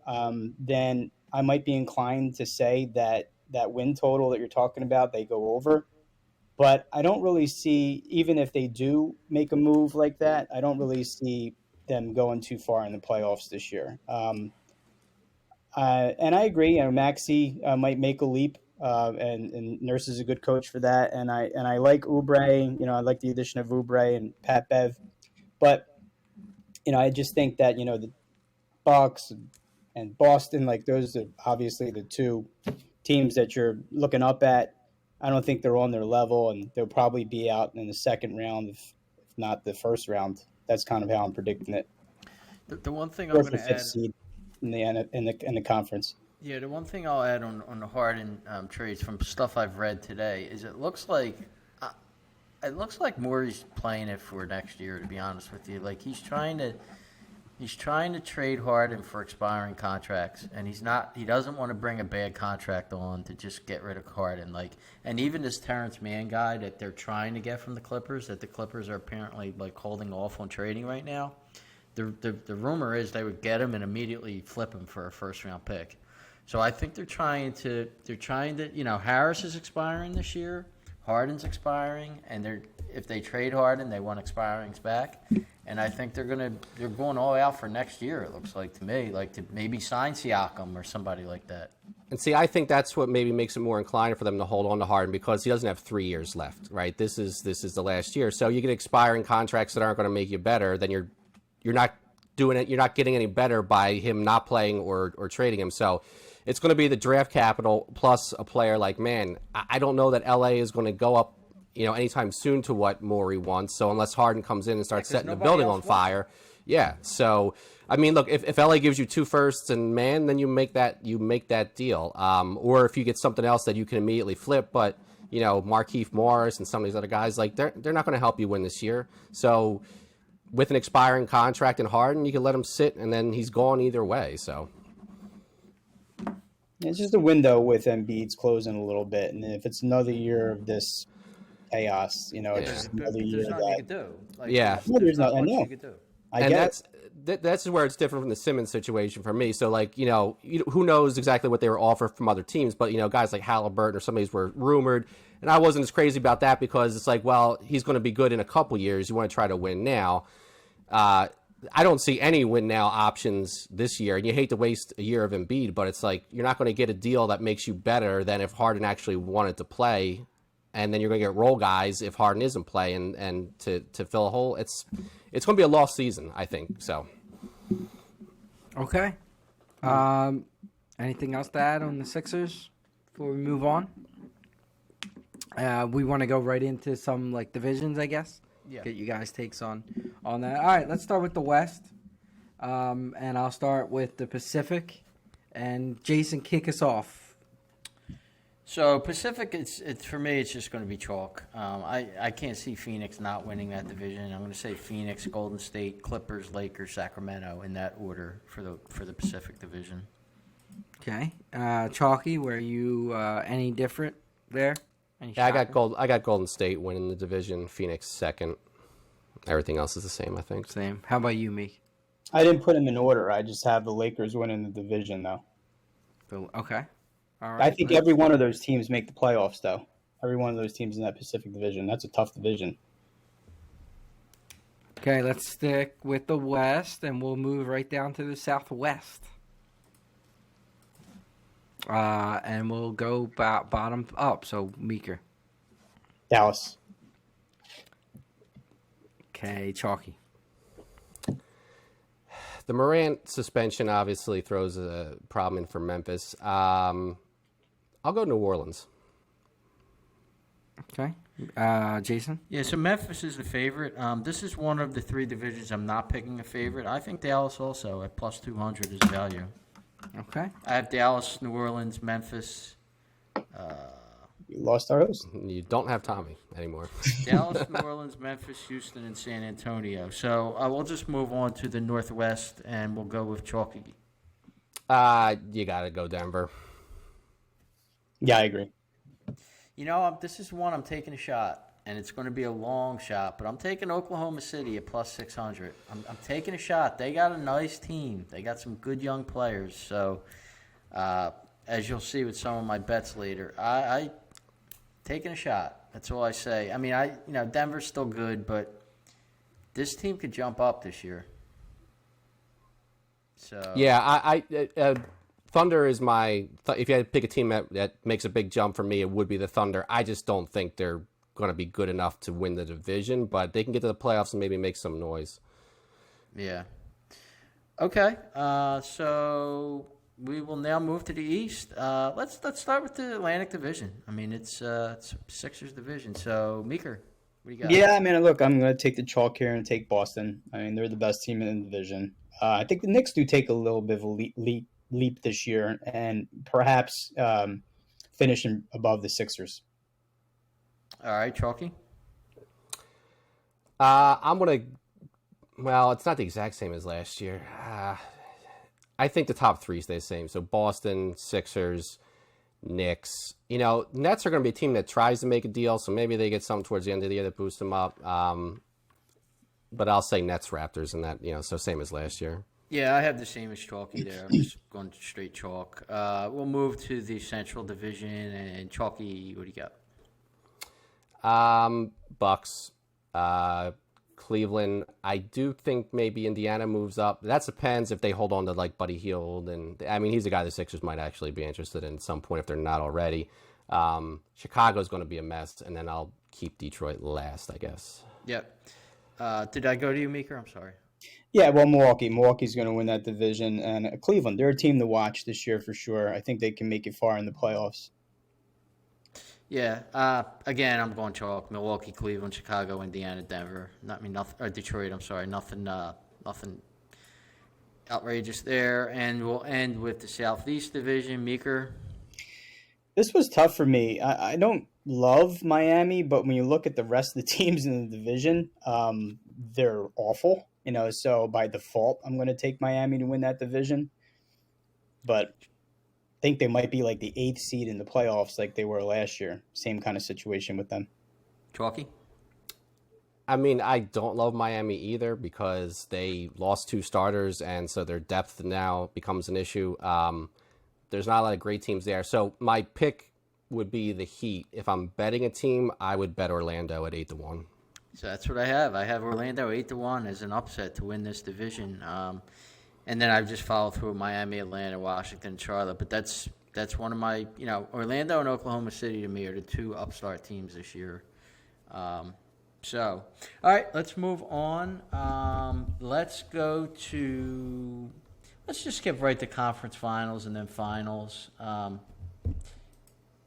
then I might be inclined to say that win total that you're talking about, they go over. But I don't really see, even if they do make a move like that, I don't really see them going too far in the playoffs this year. And I agree, Maxey might make a leap. And Nurse is a good coach for that, and I like Oubre. I like the addition of Oubre and Pat Bev, but I just think that the Bucks and Boston, like those are obviously the two teams that you're looking up at. I don't think they're on their level, and they'll probably be out in the second round, if not the first round. That's kind of how I'm predicting it. The one thing I'm going to add seed in the conference. Yeah, the one thing I'll add on the Harden trades from stuff I've read today is it looks like Morey's playing it for next year. To be honest with you, like he's trying to trade Harden for expiring contracts, and he doesn't want to bring a bad contract on to just get rid of Harden. And even this Terrence Mann guy that they're trying to get from the Clippers, that the Clippers are apparently holding off on trading right now. The rumor is they would get him and immediately flip him for a first round pick. So I think they're trying to Harris is expiring this year, Harden's expiring, and if they trade Harden, they want expirings back, and I think they're going all out for next year. It looks like to me, to maybe sign Siakam or somebody like that. And see, I think that's what maybe makes it more inclined for them to hold on to Harden, because he doesn't have 3 years left, right? This is the last year, so you get expiring contracts that aren't going to make you better. Then you're not doing it. You're not getting any better by him not playing or trading him. So it's going to be the draft capital plus a player like Mann. I don't know that LA is going to go up, anytime soon to what Morey wants. So unless Harden comes in and starts setting the building on fire, yeah. So I mean, look, if LA gives you 2 firsts and Mann, then you make that deal. Or if you get something else that you can immediately flip, but Markieff Morris and some of these other guys, they're not going to help you win this year. So with an expiring contract in Harden, you can let him sit, and then he's gone either way. So. It's just a window with Embiid's closing a little bit, and if it's another year of this chaos, it's just another year There's nothing you could do. Yeah. There's not much you could do. I And get that's where it's different from the Simmons situation for me. So, like, who knows exactly what they were offered from other teams, but, guys like Halliburton or some of these were rumored, and I wasn't as crazy about that because it's like, well, he's going to be good in a couple years. You want to try to win now. I don't see any win now options this year, and you hate to waste a year of Embiid, but it's like you're not going to get a deal that makes you better than if Harden actually wanted to play, and then you're going to get role guys if Harden isn't playing, and to fill a hole. It's going to be a lost season, I think. So, Okay. Anything else to add on the Sixers before we move on? We want to go right into some like divisions, I guess. Yeah. Get you guys' takes on that. All right, let's start with the West, and I'll start with the Pacific. And Jason, kick us off. So Pacific, it's for me, it's just going to be chalk. I can't see Phoenix not winning that division. I'm going to say Phoenix, Golden State, Clippers, Lakers, Sacramento in that order for the Pacific division. Okay, Chalky, were you any different there? yeah, I got Golden State winning the division, Phoenix second. Everything else is the same, I think. Same. How about you, Meek? I didn't put them in order. I just have the Lakers winning the division, though. Okay. All right. I think every one of those teams make the playoffs, though. Every one of those teams in that Pacific division. That's a tough division. Okay, let's stick with the West, and we'll move right down to the Southwest. And we'll go bottom up. So, Meeker. Dallas. Okay, Chalky. The Morant suspension obviously throws a problem in for Memphis. I'll go New Orleans. Okay. Jason? Yeah, so Memphis is the favorite. This is one of the three divisions I'm not picking a favorite. I think Dallas also at plus 200 is value. Okay. I have Dallas, New Orleans, Memphis. You lost our host. You don't have Tommy anymore. Dallas, New Orleans, Memphis, Houston, and San Antonio. So we'll just move on to the Northwest, and we'll go with Chalky. You got to go Denver. Yeah, I agree. This is one I'm taking a shot, and it's going to be a long shot, but I'm taking Oklahoma City at plus 600. I'm taking a shot. They got a nice team. They got some good young players. So, as you'll see with some of my bets later, I taking a shot. That's all I say. I mean, Denver's still good, but this team could jump up this year. So yeah, Thunder is my. If you had to pick a team that makes a big jump for me, it would be the Thunder. I just don't think they're going to be good enough to win the division, but they can get to the playoffs and maybe make some noise. Yeah. Okay. So we will now move to the East. Let's start with the Atlantic Division. I mean, it's Sixers division. So Meeker, what do you got? Yeah, I mean, look, I'm going to take the chalk here and take Boston. I mean, they're the best team in the division. I think the Knicks do take a little bit of a leap this year and perhaps finishing above the Sixers. All right, Chalky. I'm going to. Well, it's not the exact same as last year. I think the top three stay the same. So Boston, Sixers, Knicks. Nets are going to be a team that tries to make a deal, so maybe they get something towards the end of the year that boosts them up. But I'll say Nets, Raptors, and that, so same as last year. Yeah, I have the same as Chalky there. I'm just going straight chalk. We'll move to the Central Division, and Chalky, what do you got? Bucks, Cleveland. I do think maybe Indiana moves up. That depends if they hold on to like Buddy Hield, and I mean he's a guy the Sixers might actually be interested in at some point if they're not already. Chicago's going to be a mess, and then I'll keep Detroit last, I guess. Yep. Did I go to you, Meeker? I'm sorry. Yeah, well, Milwaukee's going to win that division, and Cleveland, they're a team to watch this year for sure. I think they can make it far in the playoffs. Yeah. Again, I'm going chalk. Milwaukee, Cleveland, Chicago, Indiana, Denver. Nothing. Or Detroit. I'm sorry. Nothing outrageous there. And we'll end with the Southeast Division. Meeker. This was tough for me. I don't love Miami, but when you look at the rest of the teams in the division, they're awful. So by default, I'm going to take Miami to win that division. But I think they might be like the 8th seed in the playoffs like they were last year. Same kind of situation with them. Chalky? I mean, I don't love Miami either because they lost 2 starters, and so their depth now becomes an issue. There's not a lot of great teams there. So my pick would be the Heat. If I'm betting a team, I would bet Orlando at 8-1. So that's what I have. I have Orlando 8-1 as an upset to win this division. And then I've just followed through Miami, Atlanta, Washington, Charlotte. But that's one of my, Orlando and Oklahoma City to me are the 2 upstart teams this year. All right, let's move on. Let's just skip right to conference finals and then finals. I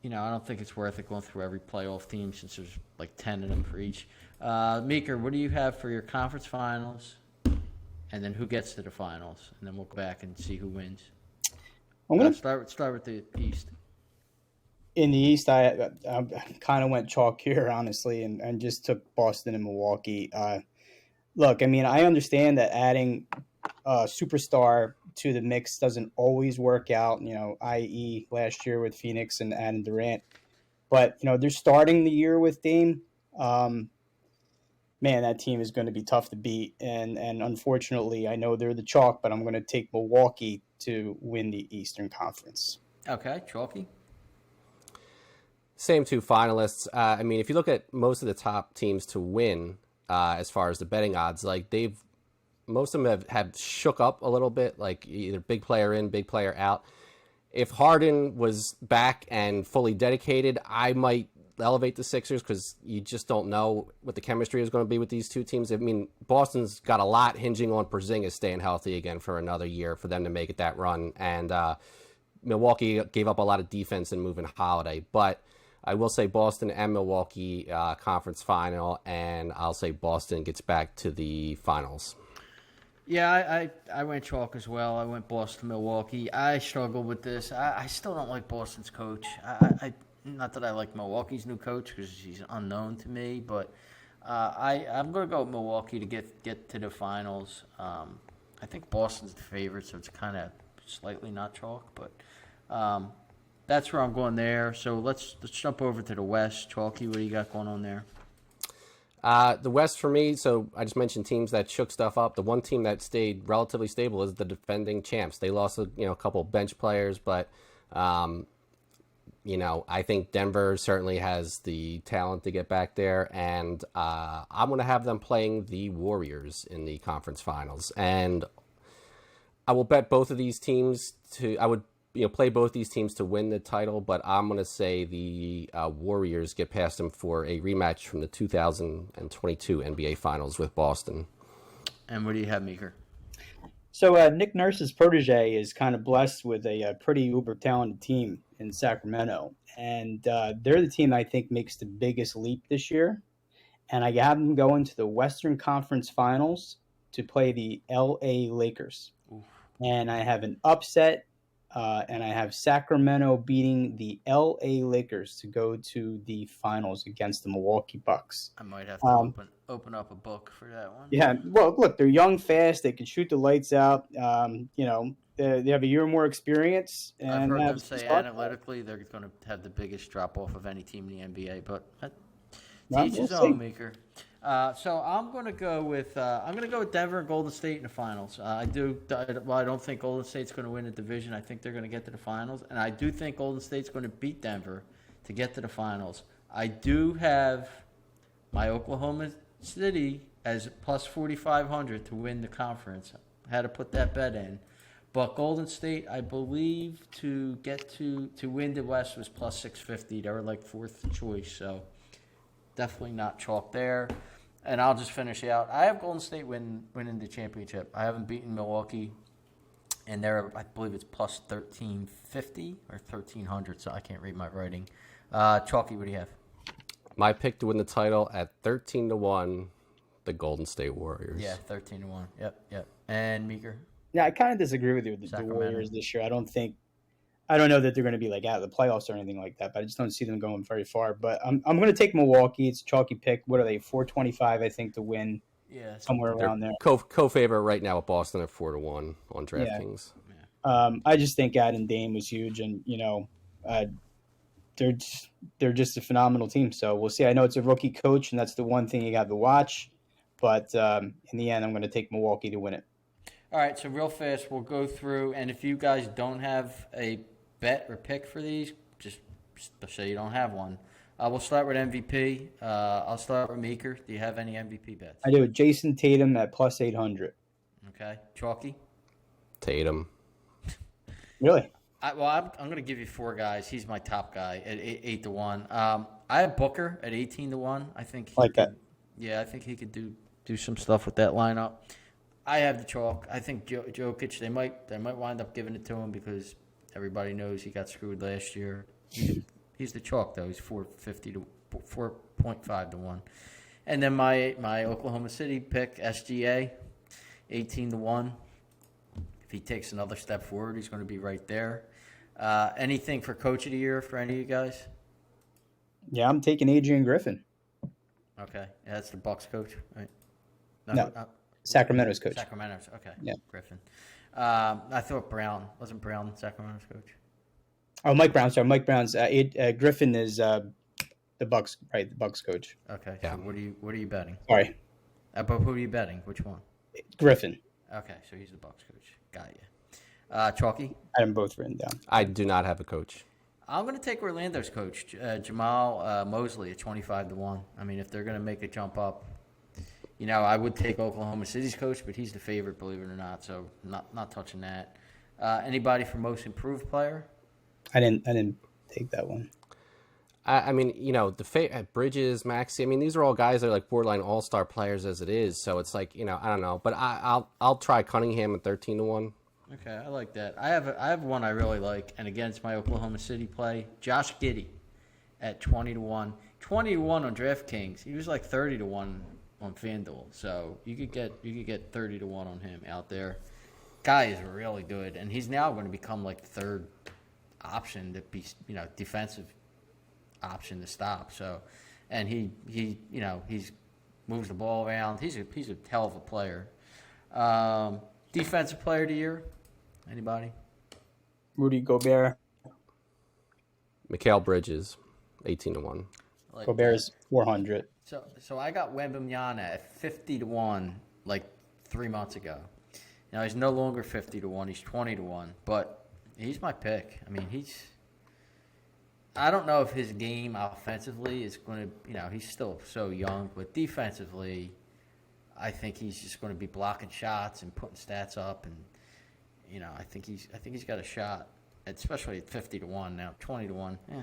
don't think it's worth it going through every playoff team since there's like 10 of them for each. Meeker, what do you have for your conference finals? And then who gets to the finals? And then we'll go back and see who wins. I'm gonna start with the East. In the East, I kind of went chalk here, honestly, and just took Boston and Milwaukee. Look, I mean, I understand that adding a superstar to the mix doesn't always work out, i.e. last year with Phoenix and Adam Durant. But, they're starting the year with Dame. Man, that team is going to be tough to beat. And unfortunately, I know they're the chalk, but I'm going to take Milwaukee to win the Eastern Conference. Okay, chalky. Same 2 finalists. I mean, if you look at most of the top teams to win, as far as the betting odds, like most of them have shook up a little bit, like either big player in, big player out. If Harden was back and fully dedicated, I might elevate the Sixers because you just don't know what the chemistry is going to be with these 2 teams. I mean, Boston's got a lot hinging on Porzingis staying healthy again for another year for them to make it that run. And Milwaukee gave up a lot of defense in moving Holiday, but I will say Boston and Milwaukee conference final, and I'll say Boston gets back to the finals. Yeah, I went chalk as well. I went Boston, Milwaukee. I struggled with this. I still don't like Boston's coach. I not that I like Milwaukee's new coach because he's unknown to me, but I'm going to go with Milwaukee to get to the finals. I think Boston's the favorite, so it's kind of slightly not chalk, but that's where I'm going there. So let's jump over to the West. Chalky, what do you got going on there? The West for me, so I just mentioned teams that shook stuff up. The one team that stayed relatively stable is the defending champs. They lost a couple bench players, but I think Denver certainly has the talent to get back there, and I'm going to have them playing the Warriors in the conference finals. And I will bet both of these teams play both these teams to win the title, but I'm going to say the Warriors get past them for a rematch from the 2022 NBA Finals with Boston. And what do you have, Meeker? So Nick Nurse's protege is kind of blessed with a pretty uber-talented team in Sacramento, and they're the team I think makes the biggest leap this year. And I have them going to the Western Conference Finals to play the L.A. Lakers. Oof. And I have an upset. And I have Sacramento beating the L.A. Lakers to go to the finals against the Milwaukee Bucks. I might have to open up a book for that one. Yeah, well, look, they're young, fast. They can shoot the lights out. They have a year more experience. And I've heard them say analytically they're going to have the biggest drop-off of any team in the NBA, but teach his own, Meeker. So I'm going to go with Denver and Golden State in the finals. I don't think Golden State's going to win the division. I think they're going to get to the finals, and I do think Golden State's going to beat Denver to get to the finals. I do have my Oklahoma City as plus 4,500 to win the conference. I had to put that bet in, but Golden State, I believe, to get to win the West was plus 650. They were like 4th choice, so definitely not chalk there. And I'll just finish out. I have Golden State winning the championship. I haven't beaten Milwaukee, and I believe it's plus 1,350 or 1,300, so I can't read my writing. Chalky, what do you have? My pick to win the title at 13-1, the Golden State Warriors. Yeah, 13-1. Yep. And Meeker? Yeah, I kind of disagree with you with the Warriors this year. I don't know that they're going to be like out of the playoffs or anything like that, but I just don't see them going very far. But I'm going to take Milwaukee. It's a chalky pick. What are they? 425, I think, to win. Yeah, somewhere around there. Co-favorite right now with Boston at 4-1 on DraftKings. Yeah. I just think adding Dame was huge, and they're just a phenomenal team. So we'll see. I know it's a rookie coach, and that's the one thing you got to watch. but in the end, I'm going to take Milwaukee to win it. All right, so real fast, we'll go through, and if you guys don't have a bet or pick for these, just say you don't have one. We'll start with MVP. I'll start with Meeker. Do you have any MVP bets? I do. Jason Tatum at plus 800. Okay. Chalky? Tatum. Really? I'm going to give you four guys. He's my top guy at 8 to 1. I have Booker at 18 to 1. I think he Like could, that. Yeah, I think he could do some stuff with that lineup. I have the chalk. I think Jokic. They might wind up giving it to him because everybody knows he got screwed last year. He's the chalk though. He's 4.5 to 1. And then my Oklahoma City pick SGA, 18 to 1. If he takes another step forward, he's going to be right there. Anything for Coach of the Year for any of you guys? Yeah, I'm taking Adrian Griffin. Okay, yeah, that's the Bucks coach, right? No. Sacramento's coach. Sacramento's, okay. Yeah. Griffin. I thought Brown. Wasn't Brown Sacramento's coach? Oh, Mike Brown. Sorry, Mike Brown's. Griffin is the Bucks, right? The Bucks coach. Okay, Yeah. so what are you betting? Sorry, But who are you betting? Which one? Griffin. Okay, so he's the Bucks coach. Got you. Chalky? I have them both written down. I do not have a coach. I'm going to take Orlando's coach, Jamal Mosley, at 25 to 1. I mean, if they're going to make a jump up, I would take Oklahoma City's coach, but he's the favorite, believe it or not, so not touching that. Anybody for most improved player? I didn't take that one. I mean, Bridges, Maxey. I mean, these are all guys that are like borderline all-star players as it is. So it's like, I don't know, but I'll try Cunningham at 13 to 1. Okay, I like that. I have one I really like, and again, it's my Oklahoma City play. Josh Giddey at 20 to 1. 20 to 1 on DraftKings. He was like 30 to 1 on FanDuel. So you could get 30 to 1 on him out there. Guy is really good, and he's now going to become like the third option to be, defensive option to stop. So, and he moves the ball around. He's a hell of a player. Defensive player of the year. Anybody? Rudy Gobert. Mikal Bridges, 18 to 1. Like Gobert's 400. So I got Wembanyama at 50 to 1 like 3 months ago. Now he's no longer 50 to 1. He's 20 to 1. But he's my pick. I mean, I don't know if his game offensively is going to, he's still so young, but defensively, I think he's just going to be blocking shots and putting stats up, and I think he's got a shot, especially at 50 to 1 now, 20 to 1. Yeah.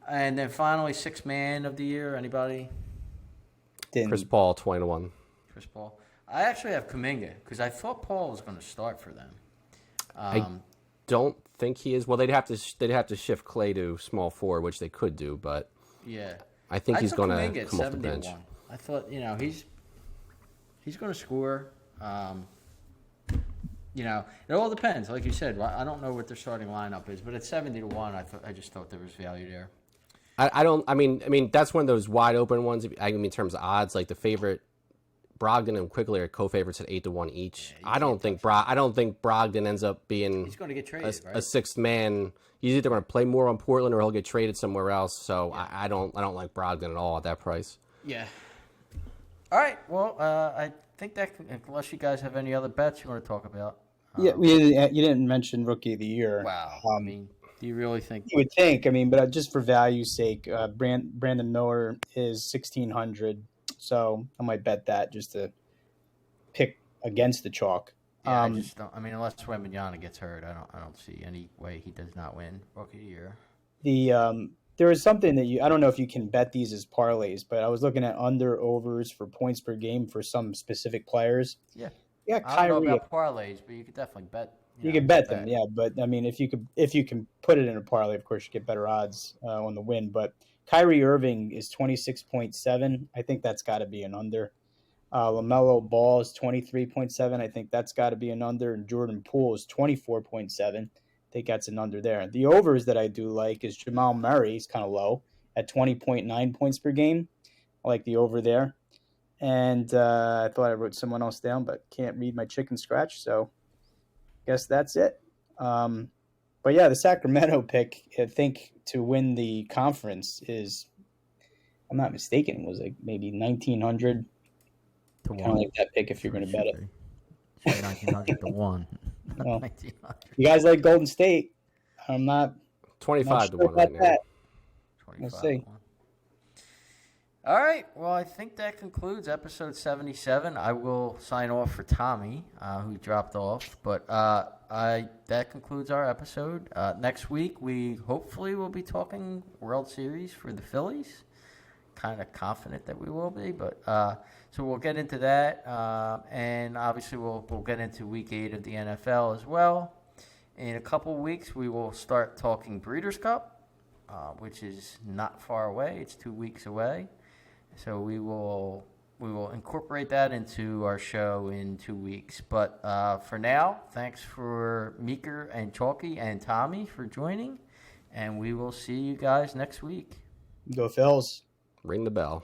And then finally, sixth man of the year. Anybody? Chris Paul, 20 to 1. Chris Paul. I actually have Kuminga because I thought Paul was going to start for them. I don't think he is. Well, they'd have to shift Clay to small forward, which they could do, but yeah, I think he's going Kuminga to at come off the 70 to bench. 1. I thought he's going to score. It all depends. Like you said, I don't know what their starting lineup is, but at 70 to 1, I just thought there was value there. I mean that's one of those wide open ones. I mean, in terms of odds, like the favorite, Brogdon and Quigley are co-favorites at 8 to 1 each. Yeah, I don't think Brogdon ends up being He's going to get traded, right? a sixth man. He's either going to play more on Portland or he'll get traded somewhere else. So yeah. I don't like Brogdon at all at that price. Yeah. All right. Well, I think that unless you guys have any other bets you want to talk about. Yeah, you didn't mention Rookie of the Year. Wow. I mean, do you really think? You would think. I mean, but just for value's sake, Brandon Miller is 1,600, so I might bet that just to pick against the chalk. Yeah, I just don't. I mean, unless Wembanyama gets hurt, I don't see any way he does not win Rookie of the Year. There is something that I don't know if you can bet these as parlays, but I was looking at under overs for points per game for some specific players. Yeah. Yeah, I don't Kyrie. know about parlays, but you could definitely bet. You can bet them, yeah. But I mean, if you can put it in a parlay, of course, you get better odds on the win. But Kyrie Irving is 26.7. I think that's got to be an under. LaMelo Ball is 23.7. I think that's got to be an under. And Jordan Poole is 24.7. I think that's an under there. The overs that I do like is Jamal Murray. He's kind of low at 20.9 points per game. I like the over there. And I thought I wrote someone else down, but can't read my chicken scratch, so guess that's it. But yeah, the Sacramento pick, I think, to win the conference is, I'm not mistaken, was like maybe 1,900 To Kind of 1. like that pick if you're going to bet it. Should be 1900 to 1. Well, 1900. you guys like Golden State? I'm not 25 to sure 1 right about now. that. 25 We'll see. to 1. All right. Well, I think that concludes episode 77. I will sign off for Tommy, who dropped off. But that concludes our episode. Next week, we hopefully will be talking World Series for the Phillies. Kind of confident that we will be. But so we'll get into that. And obviously, we'll get into Week 8 of the NFL as well. In a couple weeks, we will start talking Breeders' Cup, which is not far away. It's 2 weeks away. So we will incorporate that into our show in 2 weeks. But for now, thanks for Meeker and Chalky and Tommy for joining. And we will see you guys next week. Go Phils. Ring the bell.